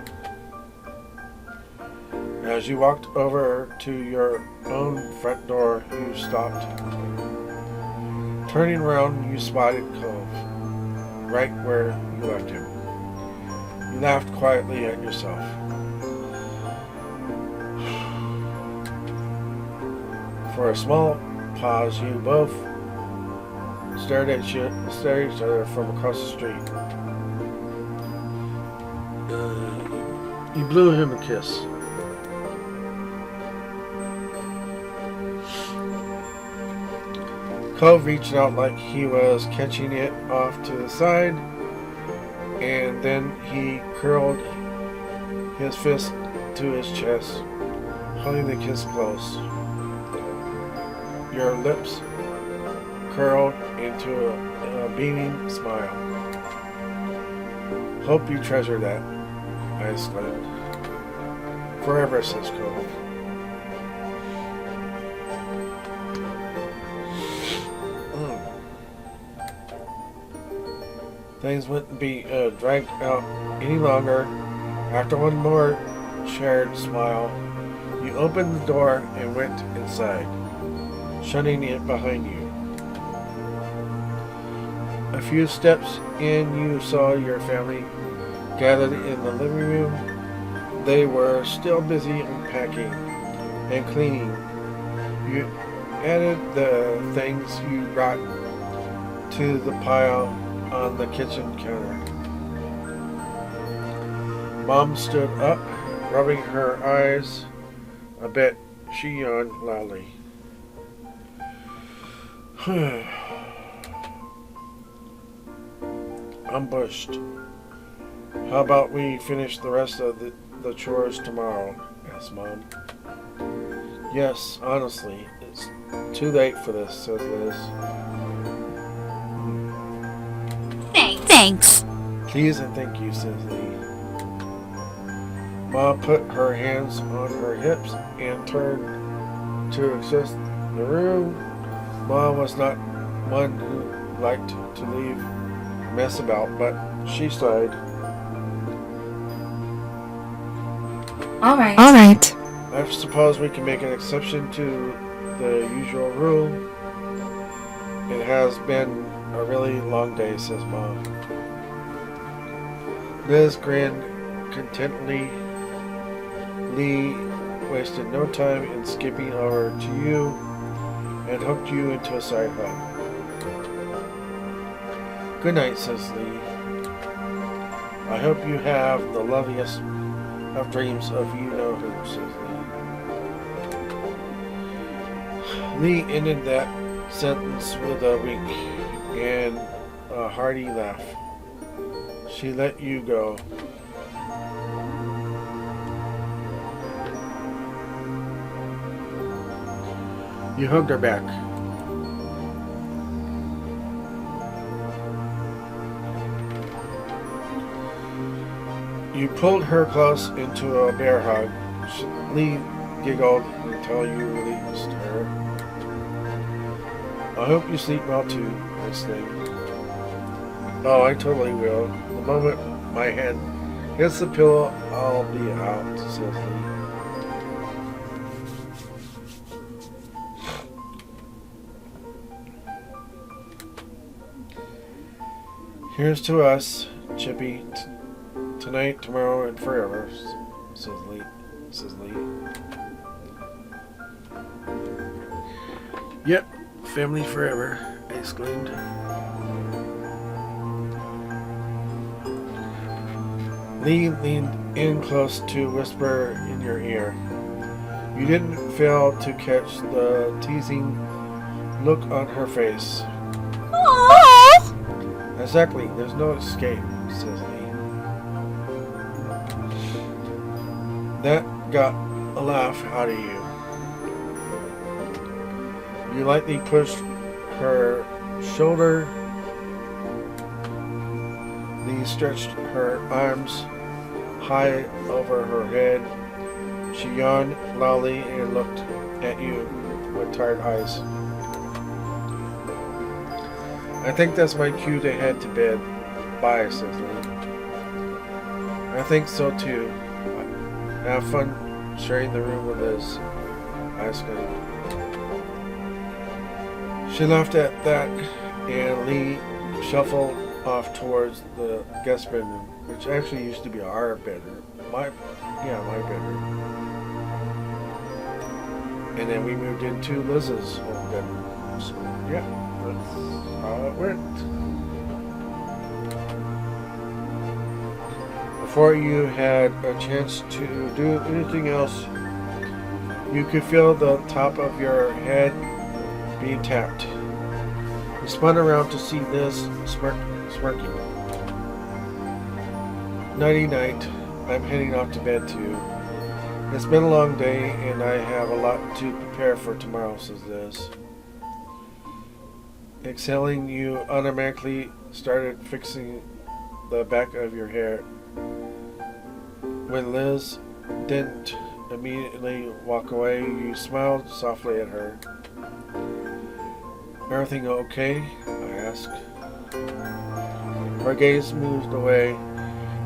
As you walked over to your own front door, you stopped. Turning around, you spotted Cove, right where you left him. You laughed quietly at yourself. For a small pause, you both stared at each other from across the street. You blew him a kiss. Cove reached out like he was catching it off to the side, and then he curled his fist to his chest, holding the kiss close. Your lips curled into a beaming smile. Hope you treasure that, I exclaimed. Forever, says Cove. Things wouldn't be dragged out any longer. After one more shared smile, you opened the door and went inside, shutting it behind you. A few steps in, you saw your family gathered in the living room. They were still busy unpacking and cleaning. You added the things you brought to the pile on the kitchen counter. Mom stood up, rubbing her eyes a bit. She yawned loudly. Ambushed, How about we finish the rest of the chores tomorrow? Asked Mom. Yes, honestly, it's too late for this, says Liz. Thanks. Please and thank you, says Lee. Mom put her hands on her hips and turned to access the room. Mom was not one who liked to leave a mess about, but she sighed. All right. I suppose we can make an exception to the usual rule. It has been a really long day, says Mom. Liz grinned contentedly. Lee wasted no time in skipping over to you and hooked you into a side hug. Good night, says Lee. I hope you have the loveliest of dreams of you-know-who, says Lee. Lee ended that sentence with a wink and a hearty laugh. She let you go. You hugged her back. You pulled her close into a bear hug. Lee giggled until you released her. I hope you sleep well too, nice thing. Oh, I totally will. The moment my head hits the pillow, I'll be out, says Lee. Here's to us, Chippy. Tonight, tomorrow, and forever, says Lee. Yep, family forever, I exclaimed. Lee leaned in close to whisper in your ear. You didn't fail to catch the teasing look on her face. Aww. Exactly, there's no escape, says Lee. That got a laugh out of you. You lightly pushed her shoulder. Lee stretched her arms high over her head. She yawned loudly and looked at you with tired eyes. I think that's my cue to head to bed. Bye, says Lee. I think so too. Have fun sharing the room with Liz, I exclaimed. She laughed at that, and Lee shuffled off towards the guest bedroom, which actually used to be our bedroom. My bedroom. And then we moved into Liz's old bedroom. So, yeah, that's how it went. Before you had a chance to do anything else, you could feel the top of your head being tapped. You spun around to see Liz smirking. Nighty-night. I'm heading off to bed too. It's been a long day and I have a lot to prepare for tomorrow, says Liz. Exhaling, you automatically started fixing the back of your hair. When Liz didn't immediately walk away, you smiled softly at her. Everything okay? I asked. Her gaze moved away,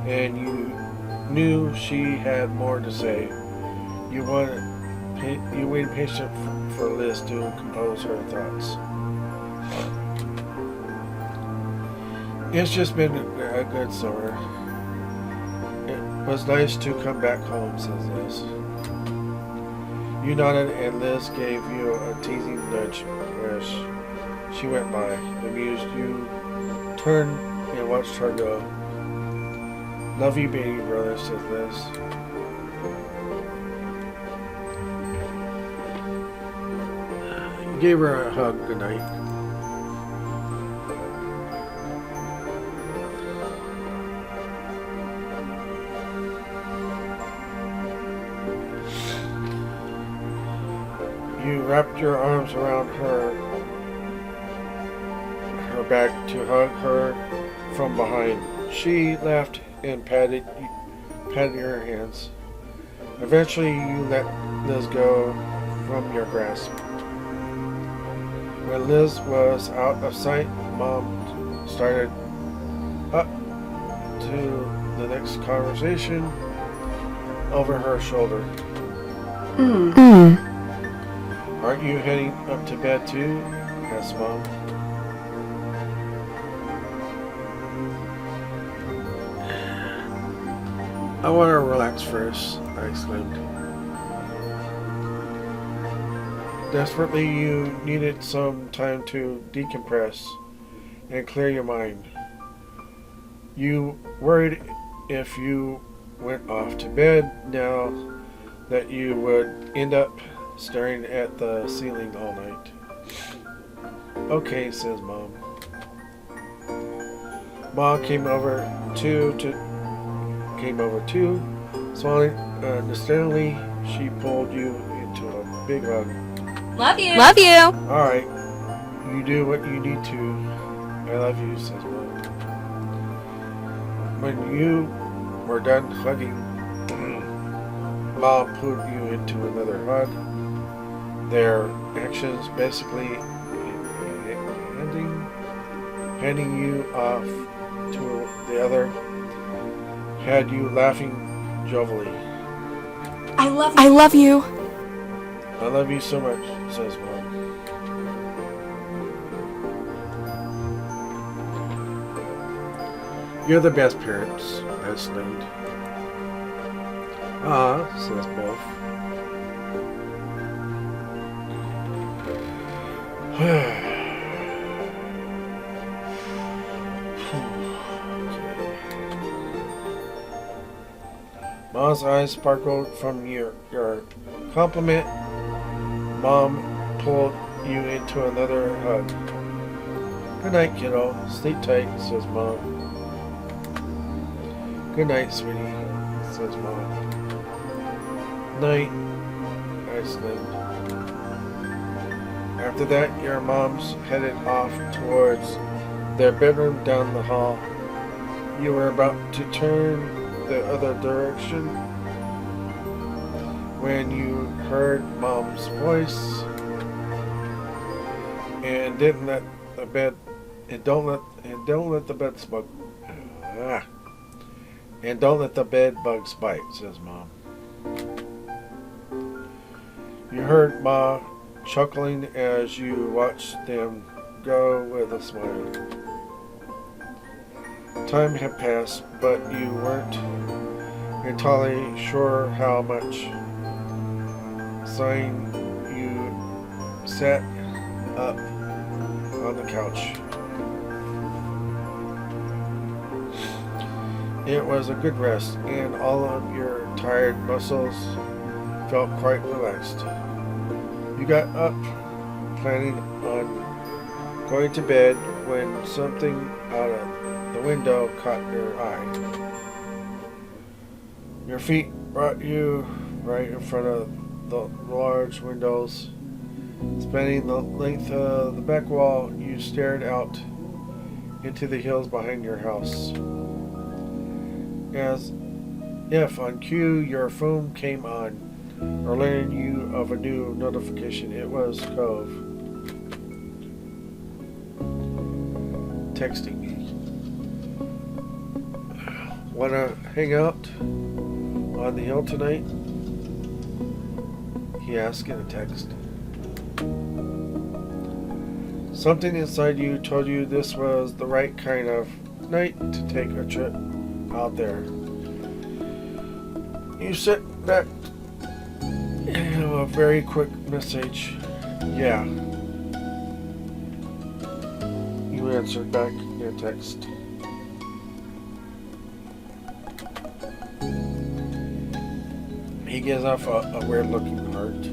and you knew she had more to say. You waited patient for Liz to compose her thoughts. It's just been a good summer. It was nice to come back home, says Liz. You nodded and Liz gave you a teasing nudge as she went by. Amused, you turned and watched her go. Love you, baby brother, says Liz. You gave her a hug goodnight. You wrapped your arms around her back to hug her from behind. She laughed and patted your hands. Eventually, you let Liz go from your grasp. When Liz was out of sight, Mom started up to the next conversation over her shoulder. Aren't you heading up to bed too? Asked Mom. I want to relax first, I exclaimed. Desperately, you needed some time to decompress and clear your mind. You worried if you went off to bed now that you would end up staring at the ceiling all night. Okay, says Mom. Mom came over too. Smiling understandingly, she pulled you into a big hug. Love you. Love you. Alright, you do what you need to. I love you, says Mom. When you were done hugging, Mom pulled you into another hug. Their actions basically handing you off to the other had you laughing jovially. I love you. I love you so much, says Mom. You're the best parents, I exclaimed. Ah, says both. Mom's eyes sparkled from your compliment. Mom pulled you into another hug. Good night, kiddo. Sleep tight, says Mom. Good night, sweetie, says Mom. Night, I exclaimed. After that, your moms headed off towards their bedroom down the hall. You were about to turn the other direction when you heard Mom's voice and don't let the bed bugs bite, says Mom. You heard Ma chuckling as you watched them go with a smile. Time had passed, but you weren't entirely sure how much. Sighing, you sat up on the couch. It was a good rest, and all of your tired muscles felt quite relaxed. You got up, planning on going to bed, when something out of the window caught your eye. Your feet brought you right in front of the large windows. Spanning the length of the back wall, you stared out into the hills behind your house. As if on cue, your phone came on, alerting you of a new notification. It was Cove texting me. Wanna hang out on the hill tonight? He asked in a text. Something inside you told you this was the right kind of night to take a trip out there. You sent back a very quick message. Yeah. You answered back in a text. He gives off a weird looking heart.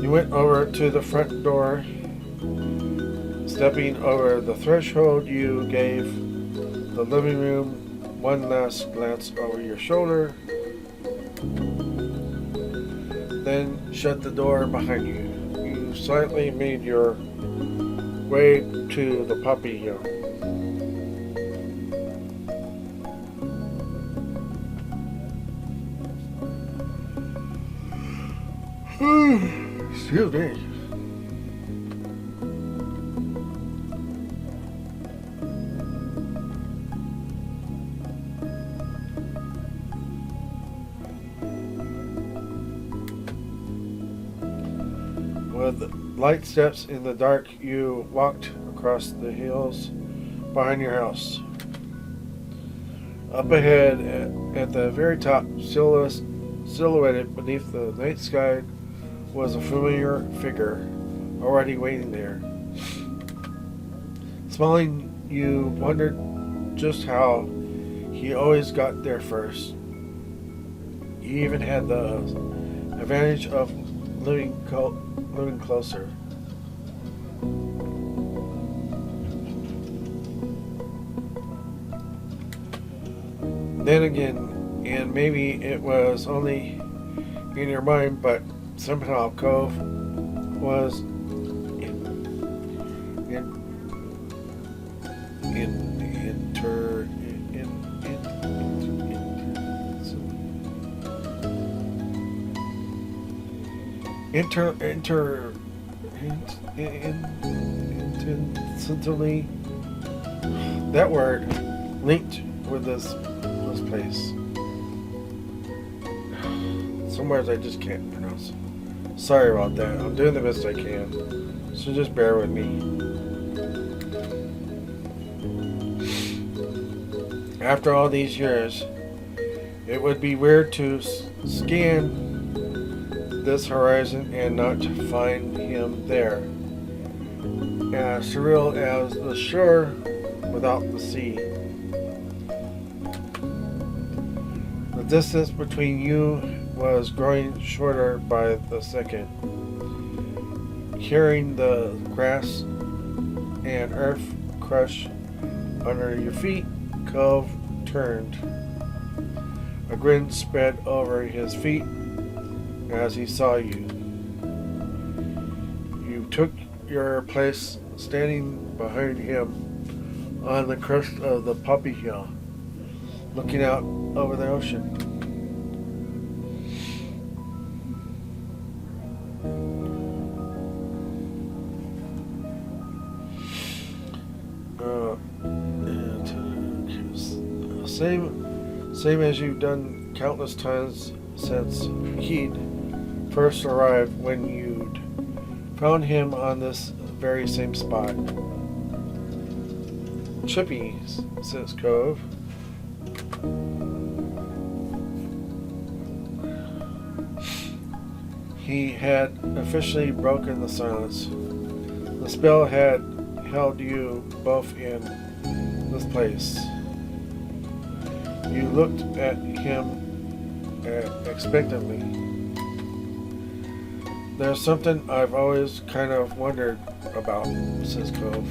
You went over to the front door. Stepping over the threshold, you gave the living room one last glance over your shoulder, then shut the door behind you. You silently made your way to the poppy hill. Excuse me. With light steps in the dark, you walked across the hills behind your house. Up ahead, at the very top, silhouetted beneath the night sky, was a familiar figure already waiting there. Smiling, you wondered just how he always got there first. He even had the advantage of living closer. Then again, and maybe it was only in your mind, but somehow Cove was instantly, that word linked with this place. Some words I just can't pronounce. Sorry about that. I'm doing the best I can, so just bear with me. After all these years, it would be weird to scan this horizon and not find him there. As surreal as the shore without the sea. The distance between you was growing shorter by the second. Hearing the grass and earth crush under your feet, Cove turned. A grin spread over his feet as he saw you. You took your place standing behind him on the crest of the poppy hill, looking out over the ocean. Same as you've done countless times since he'd first arrived, when you'd found him on this very same spot. Chippy, says Cove. He had officially broken the silence. The spell had held you both in this place. You looked at him expectantly. There's something I've always kind of wondered about, says Cove.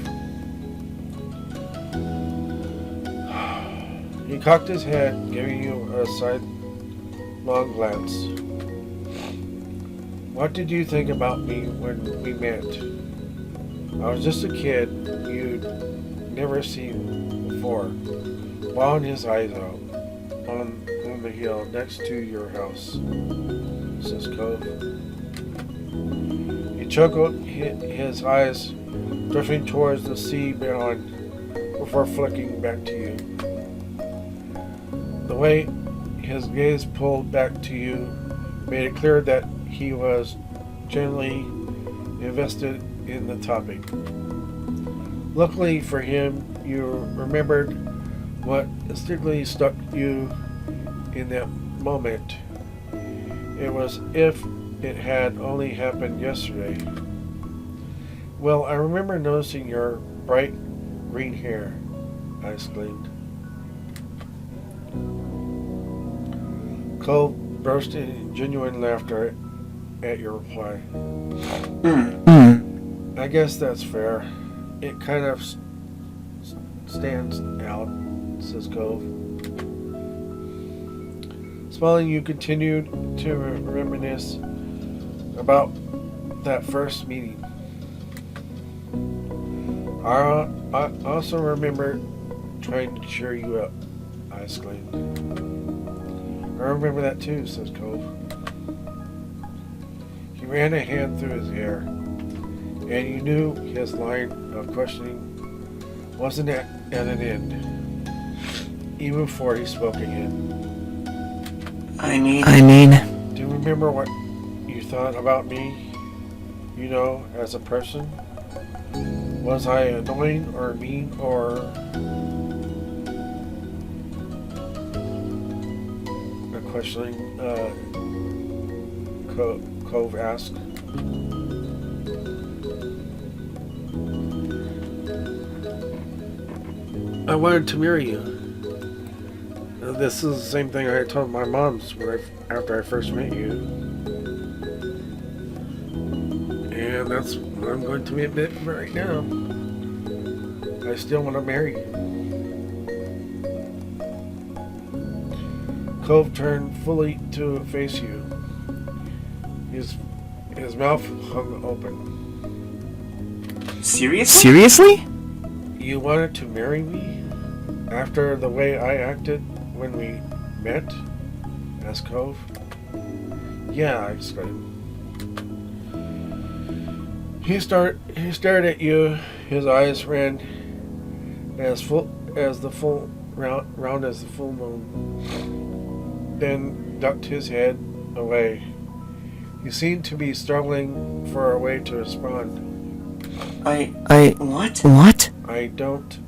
He cocked his head, giving you a sidelong glance. What did you think about me when we met? I was just a kid you'd never seen before, bawling his eyes out on the hill next to your house, says Cove. He chuckled, his eyes drifting towards the sea beyond before flicking back to you. The way his gaze pulled back to you made it clear that he was genuinely invested in the topic. Luckily for him, you remembered what instinctively struck you in that moment. It was if it had only happened yesterday. Well, I remember noticing your bright green hair, I exclaimed. Cole burst in genuine laughter at your reply. I guess that's fair. It kind of stands out, says Cove. Smiling, you continued to reminisce about that first meeting. I also remember trying to cheer you up, I exclaimed. I remember that too, says Cove. He ran a hand through his hair, and you knew his line of questioning wasn't at an end, even before he spoke again. I mean, Do you remember what you thought about me, as a person? Was I annoying or mean or... A questioning Cove asked. I wanted to marry you. This is the same thing I told my moms after I first met you. And that's what I'm going to admit right now. I still want to marry you. Cove turned fully to face you. His mouth hung open. seriously? You wanted to marry me? After the way I acted when we met? Asked Cove. Yeah, I exclaimed. He stared at you. His eyes ran as the full moon. Then ducked his head away. He seemed to be struggling for a way to respond. What? I don't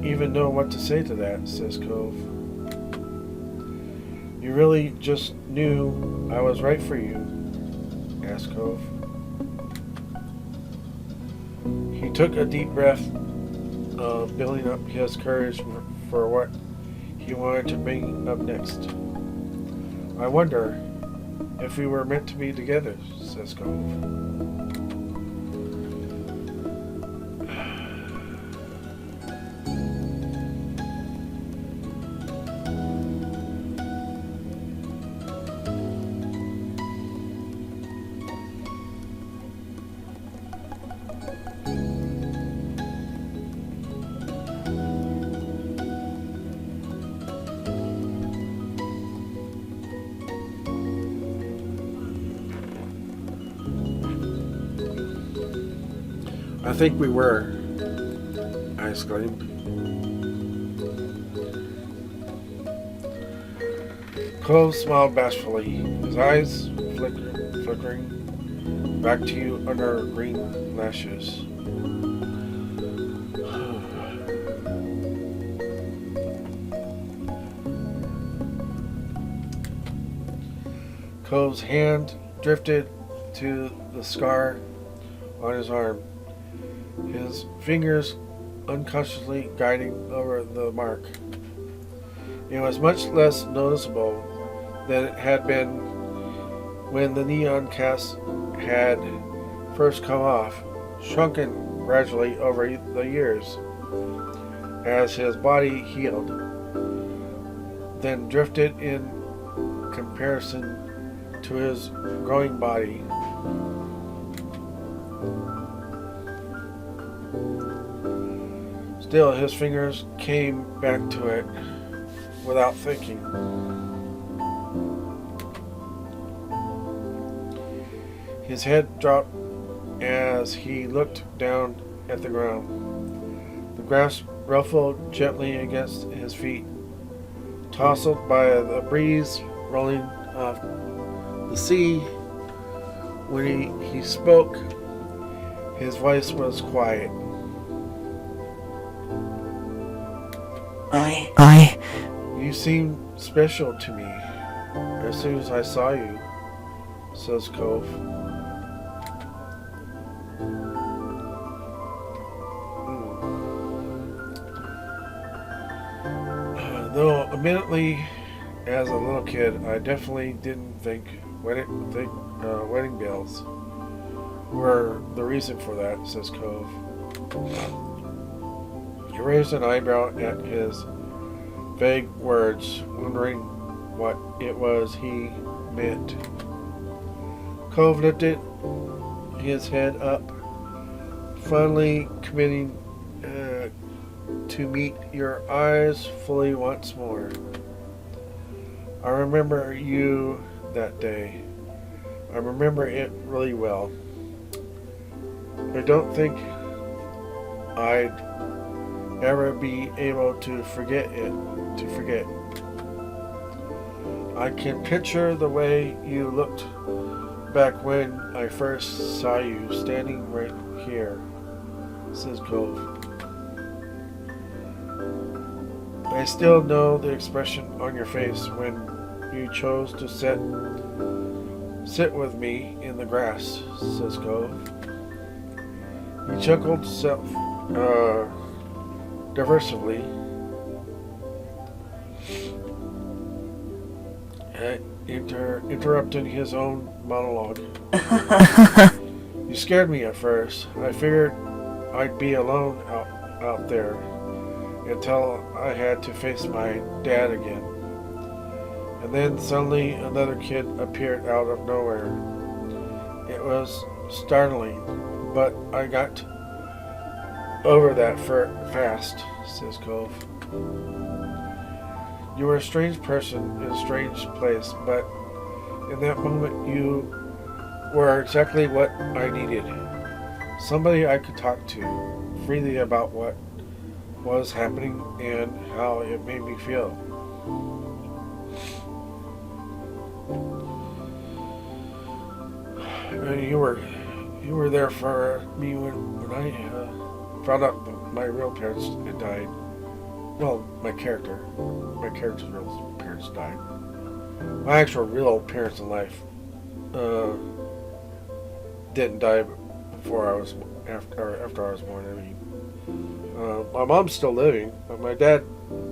even know what to say to that, says Cove. You really just knew I was right for you, asked Cove. He took a deep breath, building up his courage for what he wanted to bring up next. I wonder if we were meant to be together, says Cove. I think we were, I exclaimed. Cove smiled bashfully, his eyes flickering back to you under green lashes. Cove's hand drifted to the scar on his arm, his fingers unconsciously guiding over the mark. It was much less noticeable than it had been when the neon cast had first come off, shrunken gradually over the years as his body healed, then drifted in comparison to his growing body. Still, his fingers came back to it without thinking. His head dropped as he looked down at the ground. The grass ruffled gently against his feet, tousled by the breeze rolling off the sea. When he spoke, his voice was quiet. You seemed special to me as soon as I saw you, says Cove. Though admittedly, as a little kid, I definitely didn't think wedding bells were the reason for that, says Cove. He raised an eyebrow at his vague words, wondering what it was he meant. Cove lifted his head up, finally committing to meet your eyes fully once more. I remember you that day. I remember it really well. I don't think I'd ever be able to forget it. I can picture the way you looked back when I first saw you standing right here, says Cove. I still know the expression on your face when you chose to sit with me in the grass, says Cove. He chuckled diversively, interrupting his own monologue. You scared me at first. I figured I'd be alone out there until I had to face my dad again. And then suddenly another kid appeared out of nowhere. It was startling, but I got over that fast, says Cove. You were a strange person in a strange place, but in that moment you were exactly what I needed. Somebody I could talk to freely about what was happening and how it made me feel. And you were there for me when I found out that my real parents had died. Well, my character's real parents died. My actual real parents in life didn't die before I was after I was born. I mean, my mom's still living, but my dad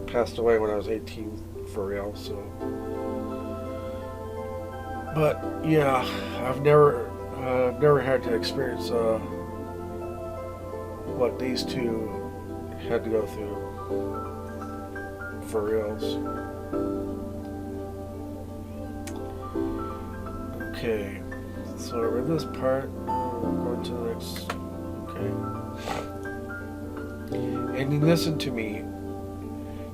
passed away when I was 18 for real. So, but yeah, I've never had to experience what these two had to go through for reals. Okay, so I read this part. Going to the next. Okay. And you listened to me.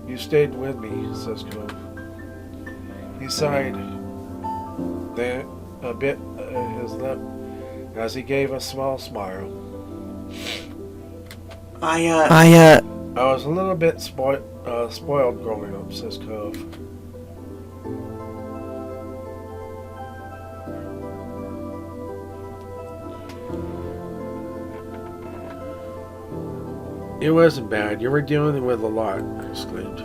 You stayed with me, says Cove. He sighed, then a bit his lip, as he gave a small smile. I was a little bit spoiled growing up, says Cove. It wasn't bad. You were dealing with a lot, I exclaimed.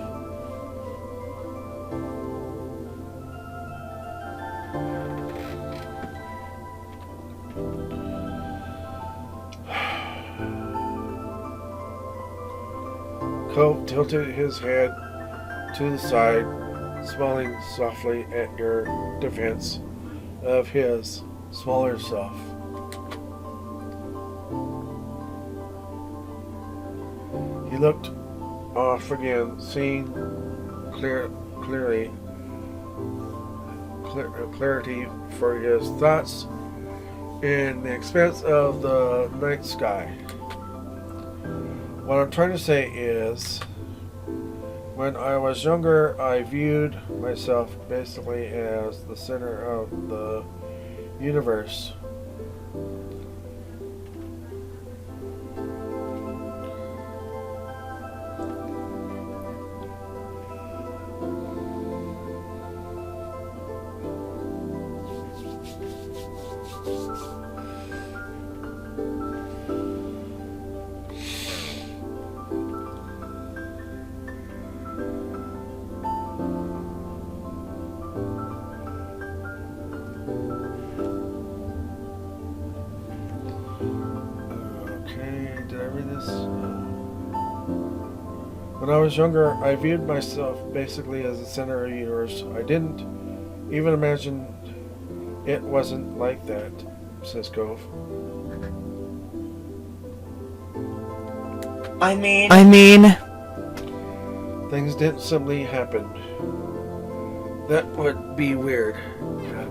Cove tilted his head to the side, smiling softly at your defense of his smaller self. He looked off again, seeing clarity for his thoughts in the expanse of the night sky. What I'm trying to say is, when I was younger, I viewed myself basically as the center of the universe. When I was younger, I viewed myself basically as the center of the universe. I didn't even imagine it wasn't like that, says Cove. I mean, things didn't simply happen. That would be weird,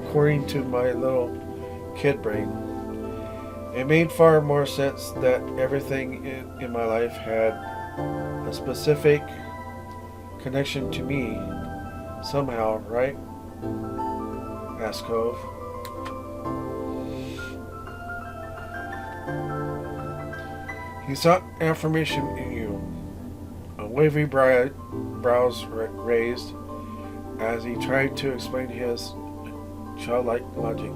according to my little kid brain. It made far more sense that everything in my life had a specific connection to me somehow, right? Asked Cove. He sought affirmation in you. A wavy brows raised as he tried to explain his childlike logic.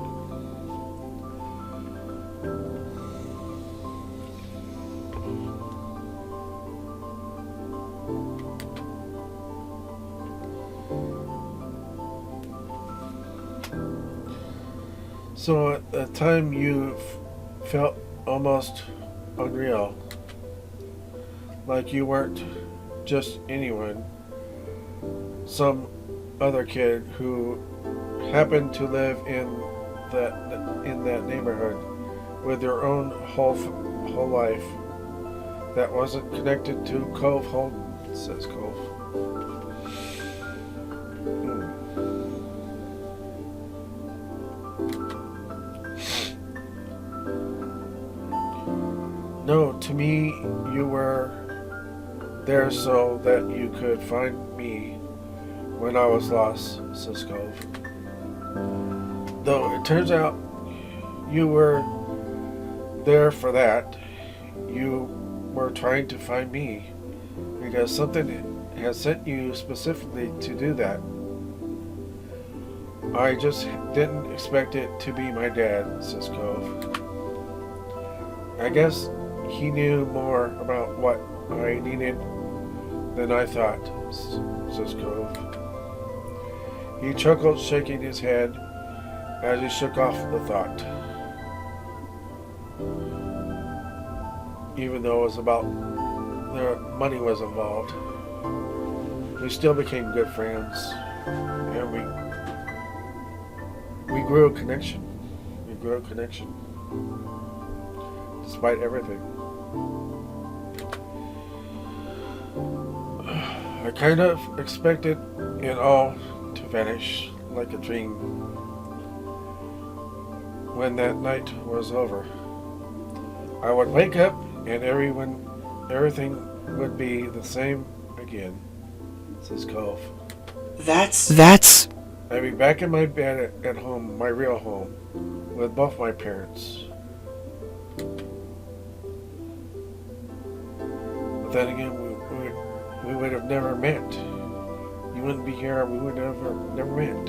So at the time you felt almost unreal, like you weren't just anyone, some other kid who happened to live in that neighborhood with their own whole life that wasn't connected to Cove Holden, says Cove. No, to me, you were there so that you could find me when I was lost, says Cove. Though it turns out you were there for that. You were trying to find me because something has sent you specifically to do that. I just didn't expect it to be my dad, says Cove. I guess he knew more about what I needed than I thought, says Cove. He chuckled, shaking his head as he shook off the thought. Even though it was about the money was involved, we still became good friends, and we grew a connection. We grew a connection, despite everything. I kind of expected it all to vanish like a dream when that night was over. I would wake up and everything would be the same again, says Cove. That's... I'd be back in my bed at home, my real home, with both my parents. But then again, we would have never met. You wouldn't be here, we would have never met.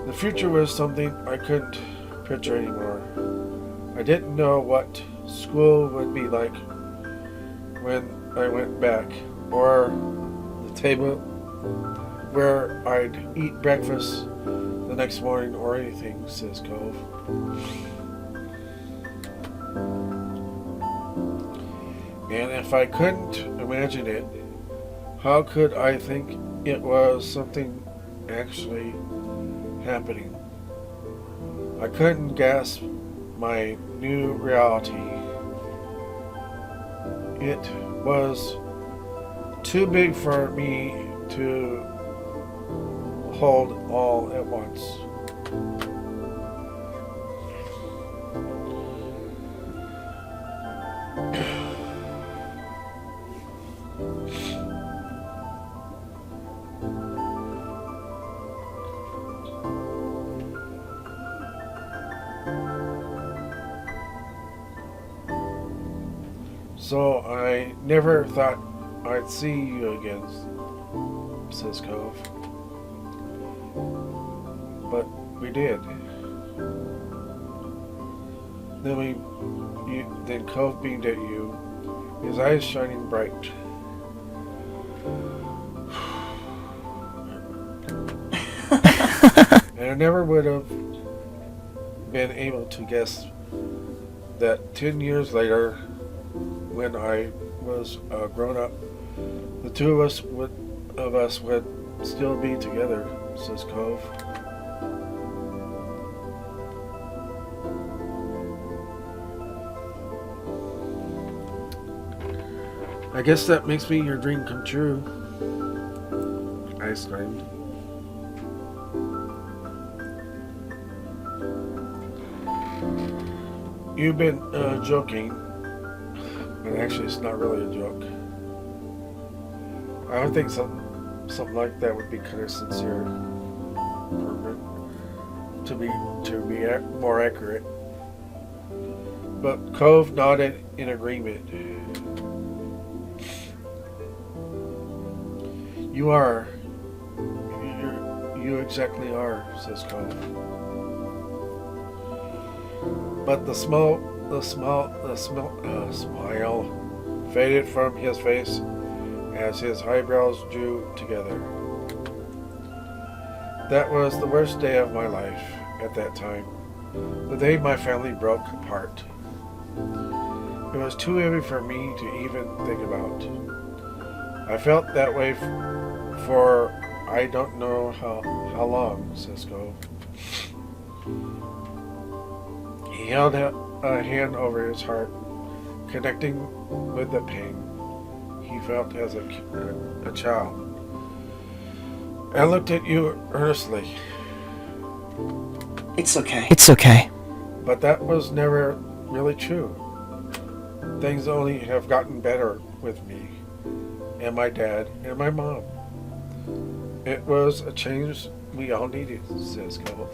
The future was something I couldn't picture anymore. I didn't know what school would be like when I went back, or the table where I'd eat breakfast the next morning, or anything, says Cove. And if I couldn't imagine it, how could I think it was something actually happening? I couldn't grasp my new reality. It was too big for me to hold all at once. So I never thought I'd see you again, says Cove. But we did. Then Cove beamed at you, his eyes shining bright. And I never would have been able to guess that 10 years later, when I was grown up, the two of us would still be together, says Cove. I guess that makes me your dream come true, I exclaimed. You've been joking, but actually it's not really a joke. I would think something like that would be kind of sincere, to be more accurate. But Cove nodded in agreement. You exactly are, says Cove. But the smile faded from his face as his eyebrows drew together. That was the worst day of my life at that time. The day my family broke apart. It was too heavy for me to even think about. I felt that way for I don't know how long, says Cove. He held a hand over his heart, connecting with the pain he felt as a child. I looked at you earnestly. It's okay. It's okay. But that was never really true. Things only have gotten better with me, and my dad, and my mom. It was a change we all needed, says Cove.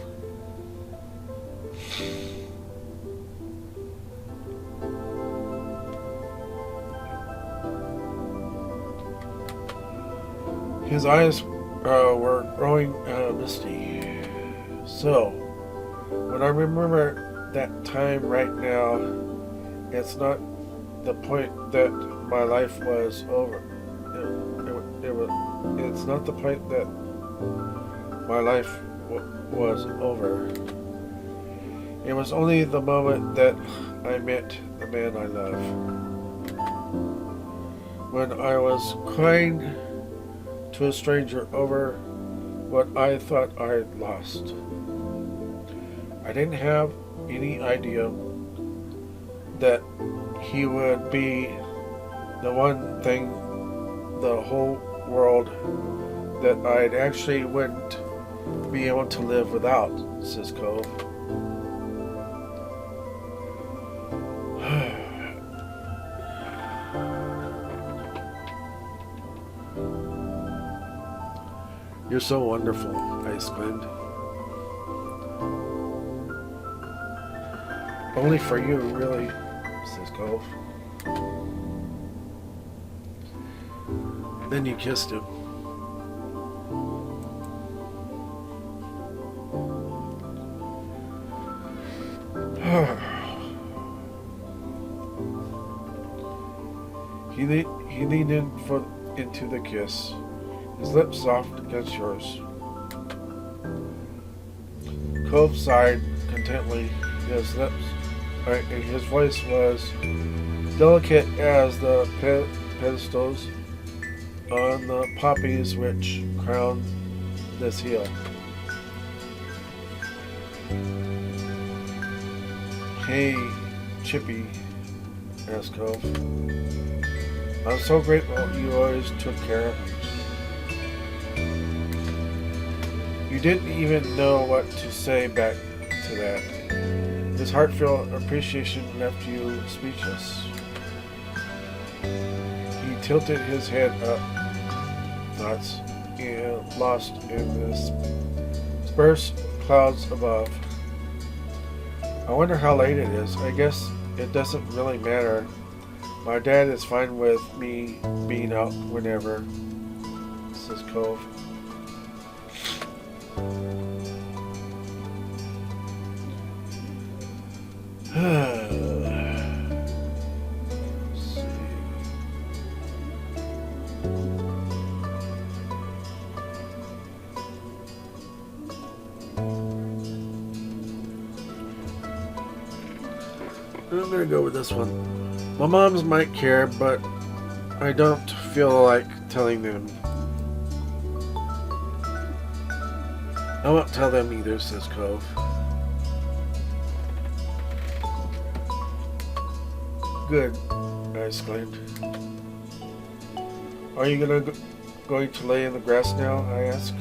His eyes were growing misty. So, when I remember that time right now, it's not the point that my life was over. It's not the point that my life was over. It was only the moment that I met the man I love. When I was crying to a stranger over what I thought I had lost. I didn't have any idea that he would be the one thing the whole world that I'd actually wouldn't be able to live without, says Cove. You're so wonderful, I exclaimed. Only for you, really, says Cove. Then you kissed him. He leaned into the kiss, his lips soft against yours. Cove sighed contently. His lips, and his voice was delicate as the pedestals on the poppies which crown this hill. Hey, Chippy, asked Cove. I'm so grateful you always took care of me. You didn't even know what to say back to that. His heartfelt appreciation left you speechless. He tilted his head up, thoughts, and lost in the sparse clouds above. I wonder how late it is. I guess it doesn't really matter. My dad is fine with me being out whenever, says Cove. I'm gonna go with this one. My moms might care, but I don't feel like telling them. I won't tell them either, says Cove. Good, I exclaimed. Are you going to lay in the grass now? I ask.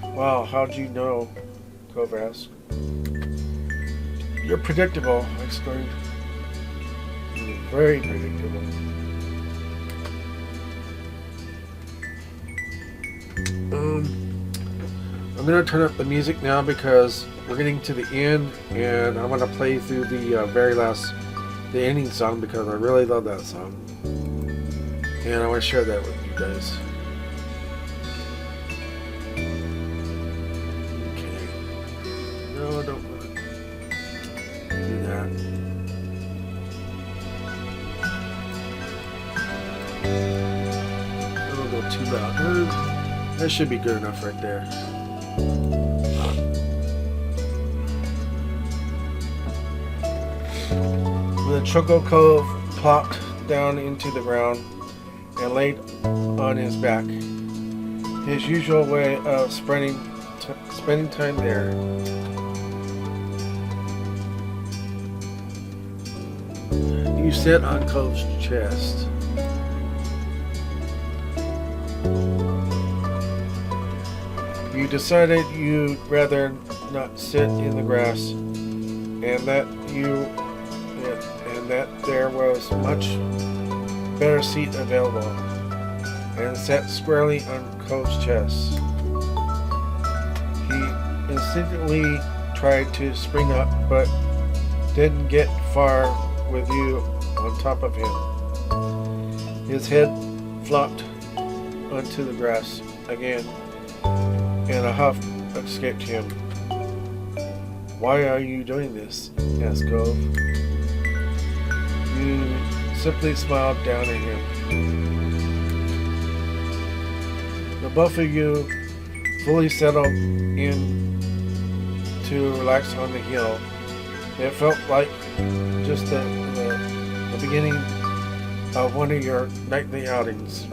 Wow, how'd you know? Cove asked. You're predictable, I exclaimed. You're very predictable. I'm gonna turn up the music now because we're getting to the end, and I want to play through the the ending song because I really love that song, and I want to share that with you guys. Okay. No, I don't want to do that. Don't go too loud. That should be good enough right there. The Choco Cove plopped down into the ground and laid on his back, his usual way of spending time there. You sit on Cove's chest. You decided you'd rather not sit in the grass, and that there was much better seat available, and sat squarely on Cove's chest. He instinctively tried to spring up, but didn't get far with you on top of him. His head flopped onto the grass again, and a huff escaped him. Why are you doing this? Asked Cove. You simply smiled down at him. The both of you fully settled in to relax on the hill. It felt like just the beginning of one of your nightly outings.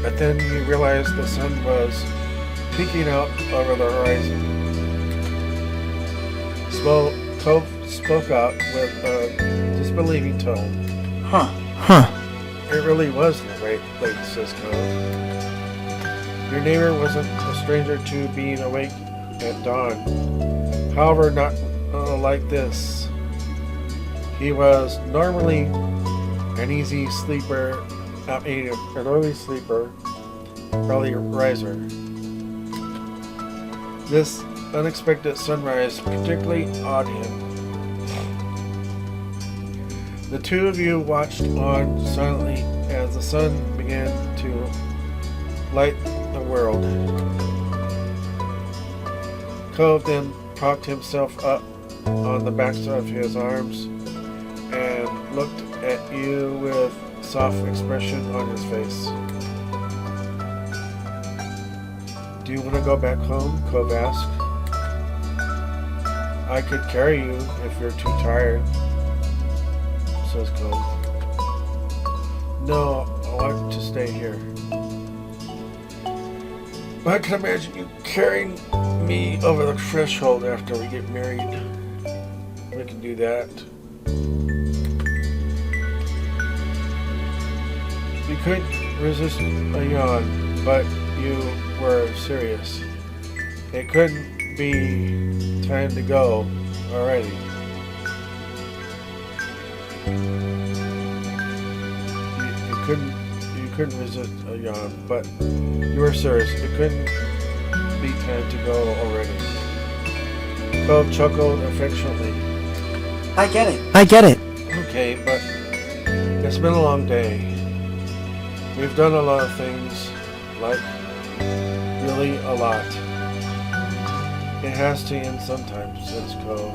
But then you realized the sun was peeking out over the horizon. Cove spoke out with a disbelieving tone. It really was late, says Cove. Your neighbor wasn't a stranger to being awake at dawn. However, not like this. He was normally an easy sleeper, an early sleeper, early riser. This unexpected sunrise particularly awed him. The two of you watched on silently as the sun began to light the world. Cove then propped himself up on the backs of his arms and looked at you with soft expression on his face. Do you want to go back home? Cove asked. I could carry you if you're too tired, says Cove. No, I want to stay here. I can imagine you carrying me over the threshold after we get married. We can do that. You couldn't resist a yawn, but you were serious. It couldn't be time to go already. You couldn't resist a yawn, but you were serious. It couldn't be time to go already. Cove chuckled affectionately. I get it. Okay, but it's been a long day. We've done a lot of things, like really a lot. It has to end sometimes, says Cove.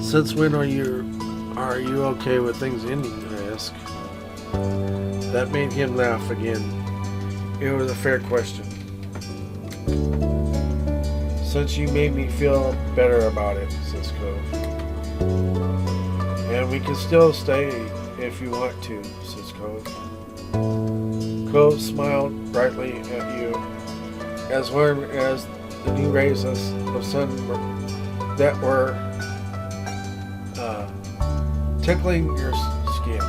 Since when are you okay with things ending? I asked. That made him laugh again. It was a fair question. Since you made me feel better about it, says Cove. And we can still stay if you want to, says Cove. Cove smiled brightly at you as warm as the new rays of sun that were tickling your skin.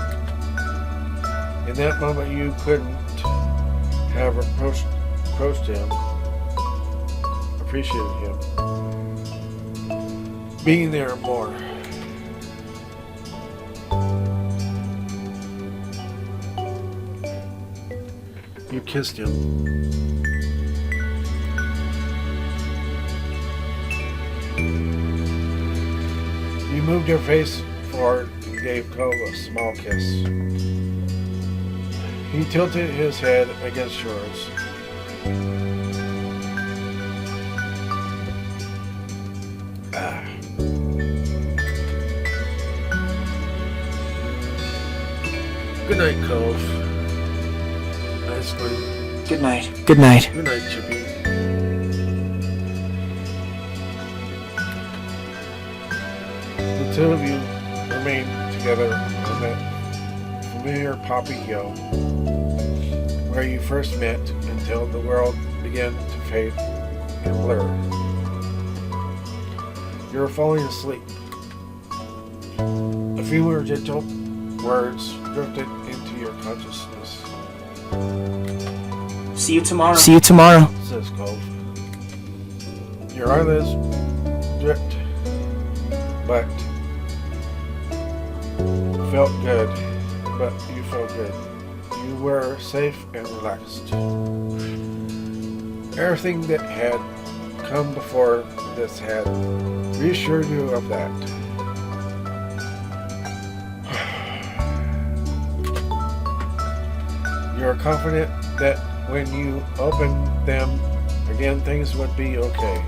In that moment, you couldn't have approached him, appreciated him, being there more. You kissed him. You moved your face forward and gave Cove a small kiss. He tilted his head against yours. Good night, Cove. Nice one. Good night. Good night. Good night, Chippy. The two of you remained together on that familiar Poppy Hill, where you first met, until the world began to fade and blur. You were falling asleep. A few more gentle words drifted into your consciousness. See you tomorrow. See you tomorrow. Says Cove. Your eyelids dripped, but felt good. But you felt good. You were safe and relaxed. Everything that had come before this had reassured you of that. You are confident that when you opened them again, things would be okay.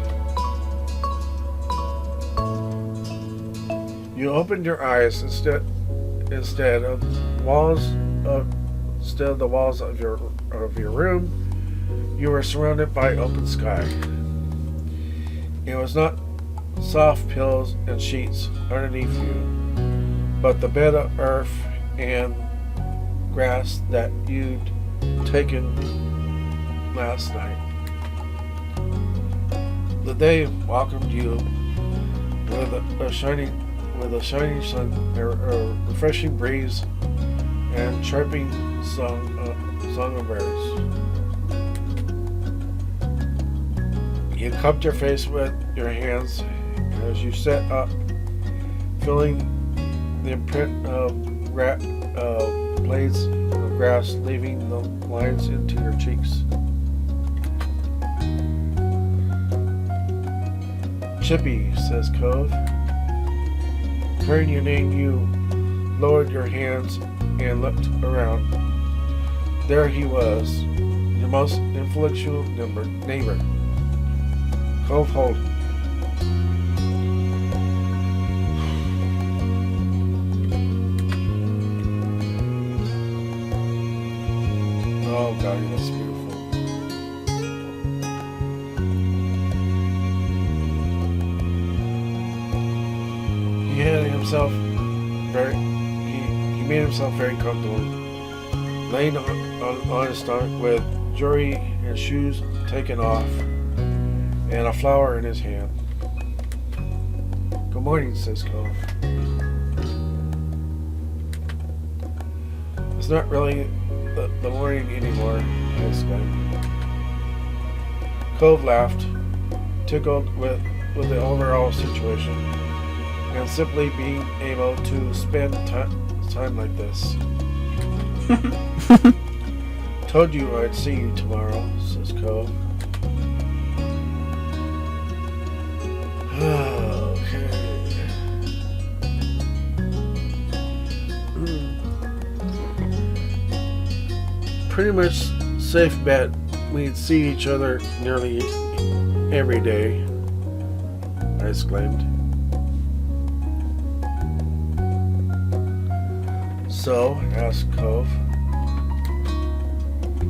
You opened your eyes instead of the walls of your room. You were surrounded by open sky. It was not soft pillows and sheets underneath you, but the bed of earth and grass that you'd taken last night. The day welcomed you with a shining sun, a refreshing breeze, and chirping song of birds. You cupped your face with your hands as you sat up, feeling the imprint of blades of grass leaving the lines into your cheeks. Chippy, says Cove. Hearing your name, you lowered your hands and looked around. There he was, your most influential neighbor, Cove Holden. Oh God, that's beautiful. He made himself very comfortable, laying on his stomach with jewelry and shoes taken off, and a flower in his hand. Good morning, says Cove. It's not really the morning anymore, he exclaimed. Cove laughed, tickled with the overall situation, and simply being able to spend time like this. Told you I'd see you tomorrow, says Cove. Okay. Pretty much safe bet we'd see each other nearly every day, I exclaimed. So, asked Cove.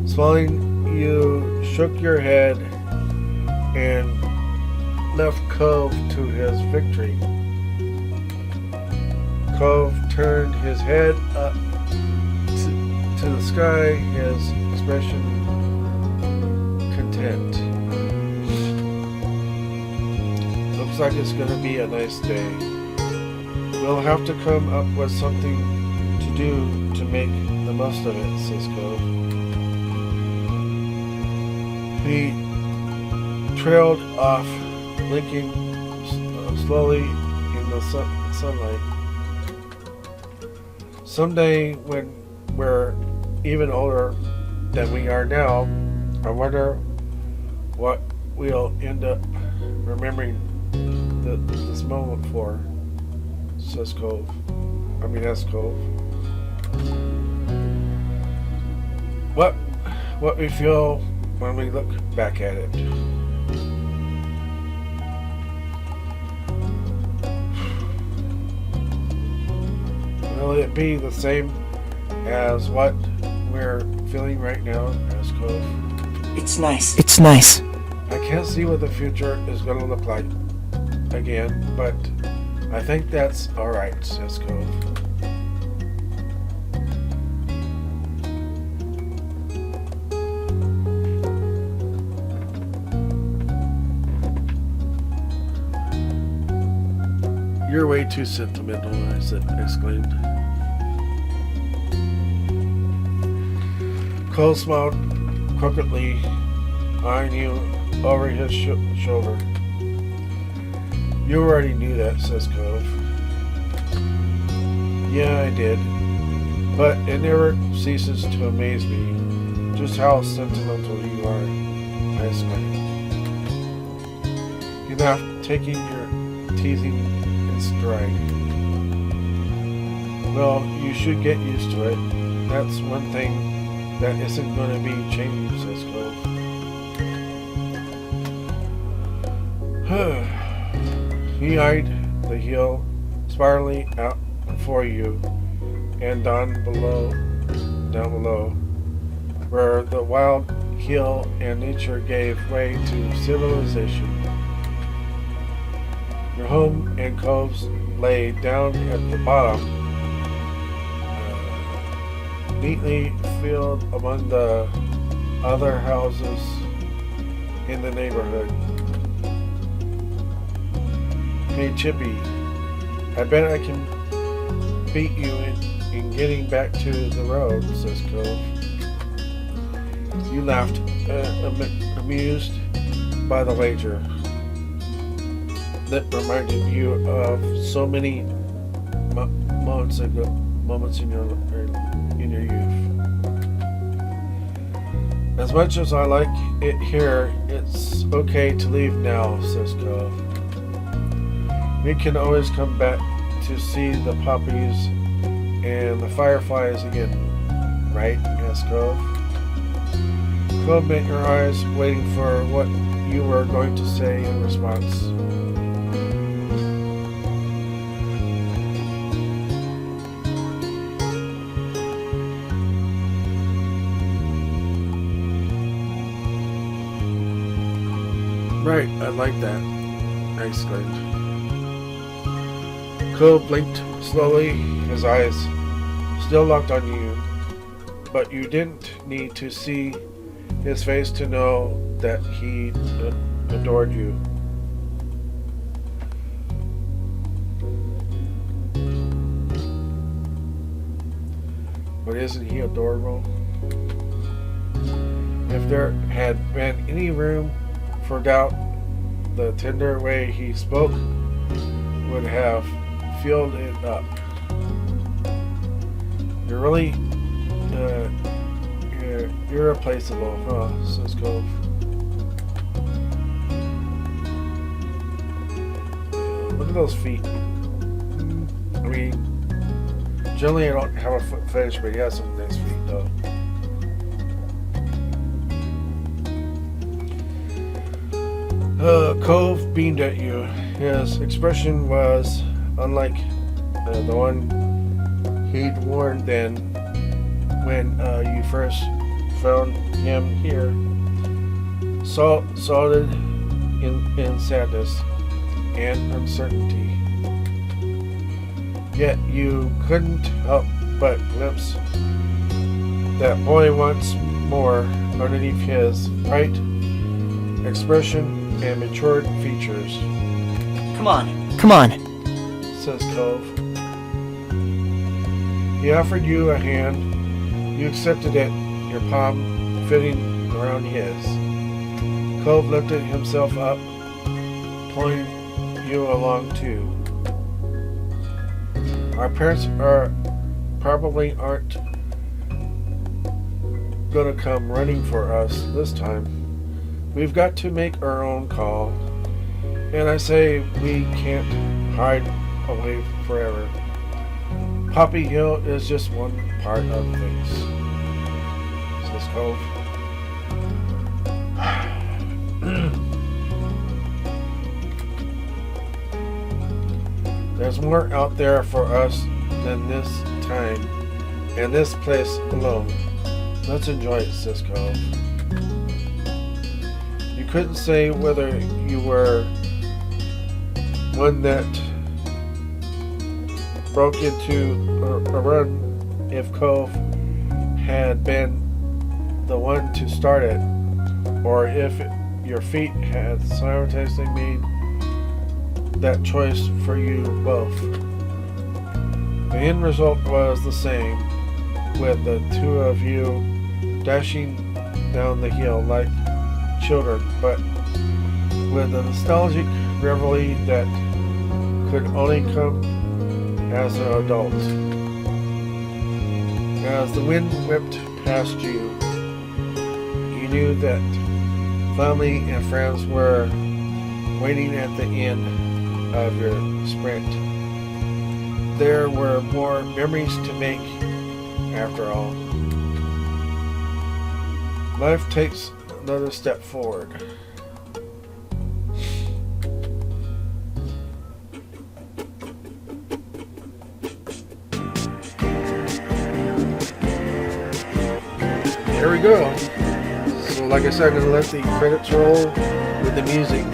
Smiling, you shook your head and left Cove to his victory. Cove turned his head up to the sky, his expression content. looks like it's gonna be a nice day. We'll have to come up with something to do to make the most of it, says Cove. He trailed off, blinking slowly in the sunlight. Someday, when we're even older than we are now, I wonder what we'll end up remembering this moment for, says Cove. That's Cove. What we feel when we look back at it. Will it be the same as what we're feeling right now, as Cove? It's nice. It's nice. I can't see what the future is going to look like again, but I think that's alright, says Cove. You're way too sentimental, I exclaimed. Cole smiled crookedly, eyeing you over his shoulder. You already knew that, says Cove. Yeah, I did. But it never ceases to amaze me just how sentimental you are, I exclaimed. You laughed, taking your teasing in stride. Well, you should get used to it. That's one thing that isn't going to be changing, says Cove. He eyed the hill spiraling out before you and down below, where the wild hill and nature gave way to civilization. Your home and coves lay down at the bottom, neatly filled among the other houses in the neighborhood. Hey Chippy, I bet I can beat you in getting back to the road, says Cove. You laughed, amused by the wager. That reminded you of so many moments in your youth. As much as I like it here, it's okay to leave now, says Cove. We can always come back to see the poppies and the fireflies again, right? asked Cove. Cove bent your eyes, waiting for what you were going to say in response. Right, I like that, I exclaimed. Cove blinked slowly, his eyes still locked on you, but you didn't need to see his face to know that he adored you. But isn't he adorable? If there had been any room for doubt, the tender way he spoke would have filled it up. You're really irreplaceable, huh? Says Cove. Look at those feet. I mean, generally I don't have a foot fetish, but he has some nice feet though. Cove beamed at you. His expression was unlike the one he'd worn then when you first found him here. Salted in sadness and uncertainty. Yet you couldn't help but glimpse that boy once more underneath his bright expression and matured features. Come on. Come on. Says Cove. He offered you a hand. You accepted it, your palm fitting around his. Cove lifted himself up, pulling you along too. Our parents probably aren't gonna come running for us this time. We've got to make our own call. And I say we can't hide away forever. Poppy Hill is just one part of things. Says Cove. There's more out there for us than this time and this place alone. Let's enjoy it, says Cove. You couldn't say whether you were one that broke into a run if Cove had been the one to start it, or if your feet had simultaneously made that choice for you both. The end result was the same, with the two of you dashing down the hill like children, but with a nostalgic reverie that could only come as an adult. As the wind whipped past you, you knew that family and friends were waiting at the end of your sprint. There were more memories to make after all. Life takes another step forward. There we go. So like I said, I'm going to let the credits roll with the music.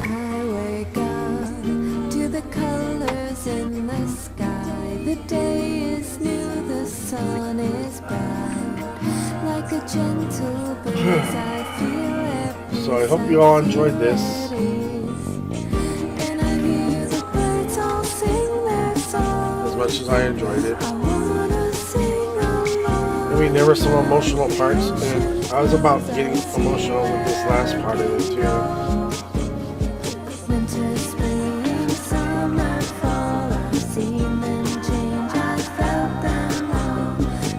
I wake up to the colors in the sky. The day is new, the sun is bright. Like a gentle breeze, I feel at peace. So I hope you all enjoyed this. And I hear the birds all sing their songs. As much as I enjoyed it. I wanna sing along. I mean, there were some emotional parts, and I was about getting emotional with this last part of it too. Winter, spring, summer, fall, I've seen them change, I've felt them all.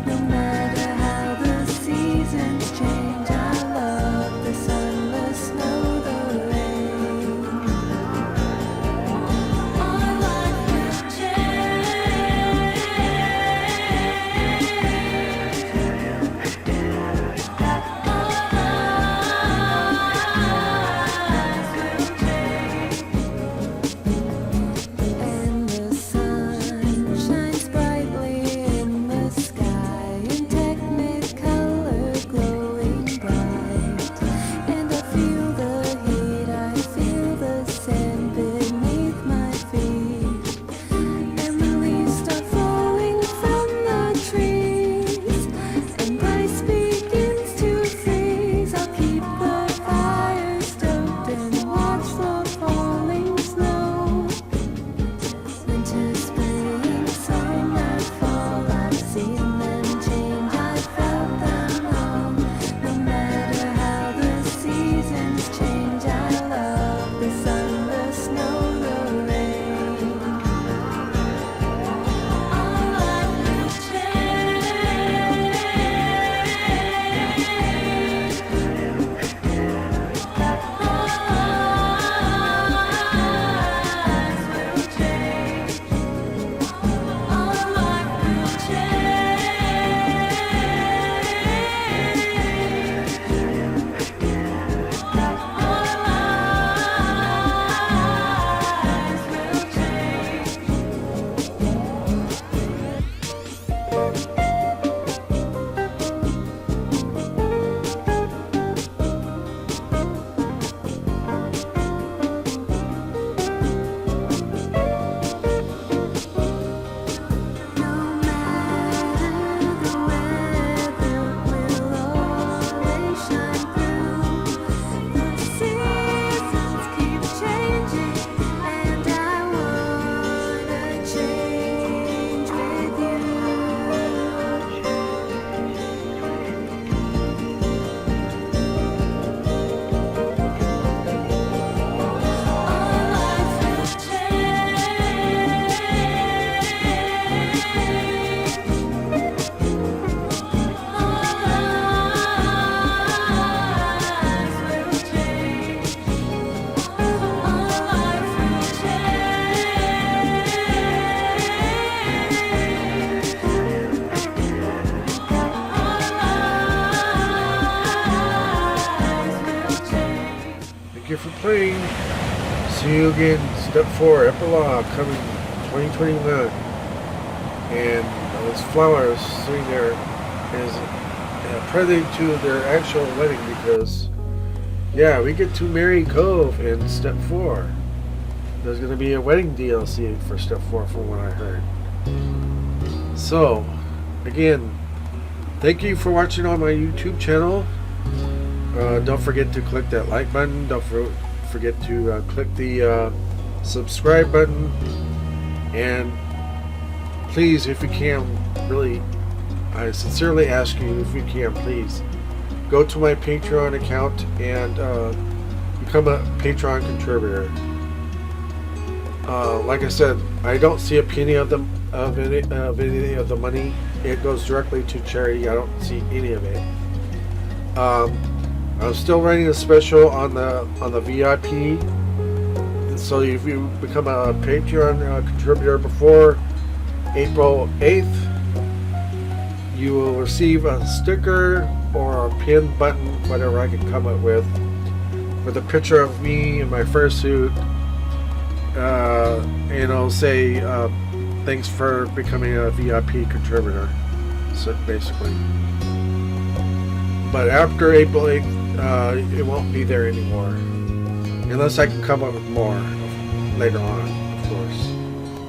No matter how the seasons change, I love the sun, the snow, the rain. Our life will change. Our life playing. See you again. Step 4, epilogue, coming 2021. And those flowers sitting there is a prelude to their actual wedding, because, yeah, we get to marry Cove in Step 4. There's going to be a wedding DLC for Step 4 from what I heard. So, again, thank you for watching on my YouTube channel. Don't forget to click that like button. Don't forget to click the subscribe button. And please, if you can, really, I sincerely ask you, if you can, please go to my Patreon account and become a Patreon contributor. Like I said, I don't see a penny of any of the money. It goes directly to charity. I don't see any of it. I'm still running a special on the VIP. So if you become a Patreon contributor before April 8th, you will receive a sticker or a pin button, whatever I can come up with a picture of me in my fursuit. And it'll say thanks for becoming a VIP contributor, so basically. But after April 8th, it won't be there anymore, unless I can come up with more later on, of course.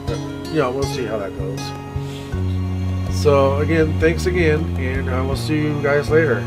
But, you know, we'll see how that goes. So again, thanks again, and I will see you guys later.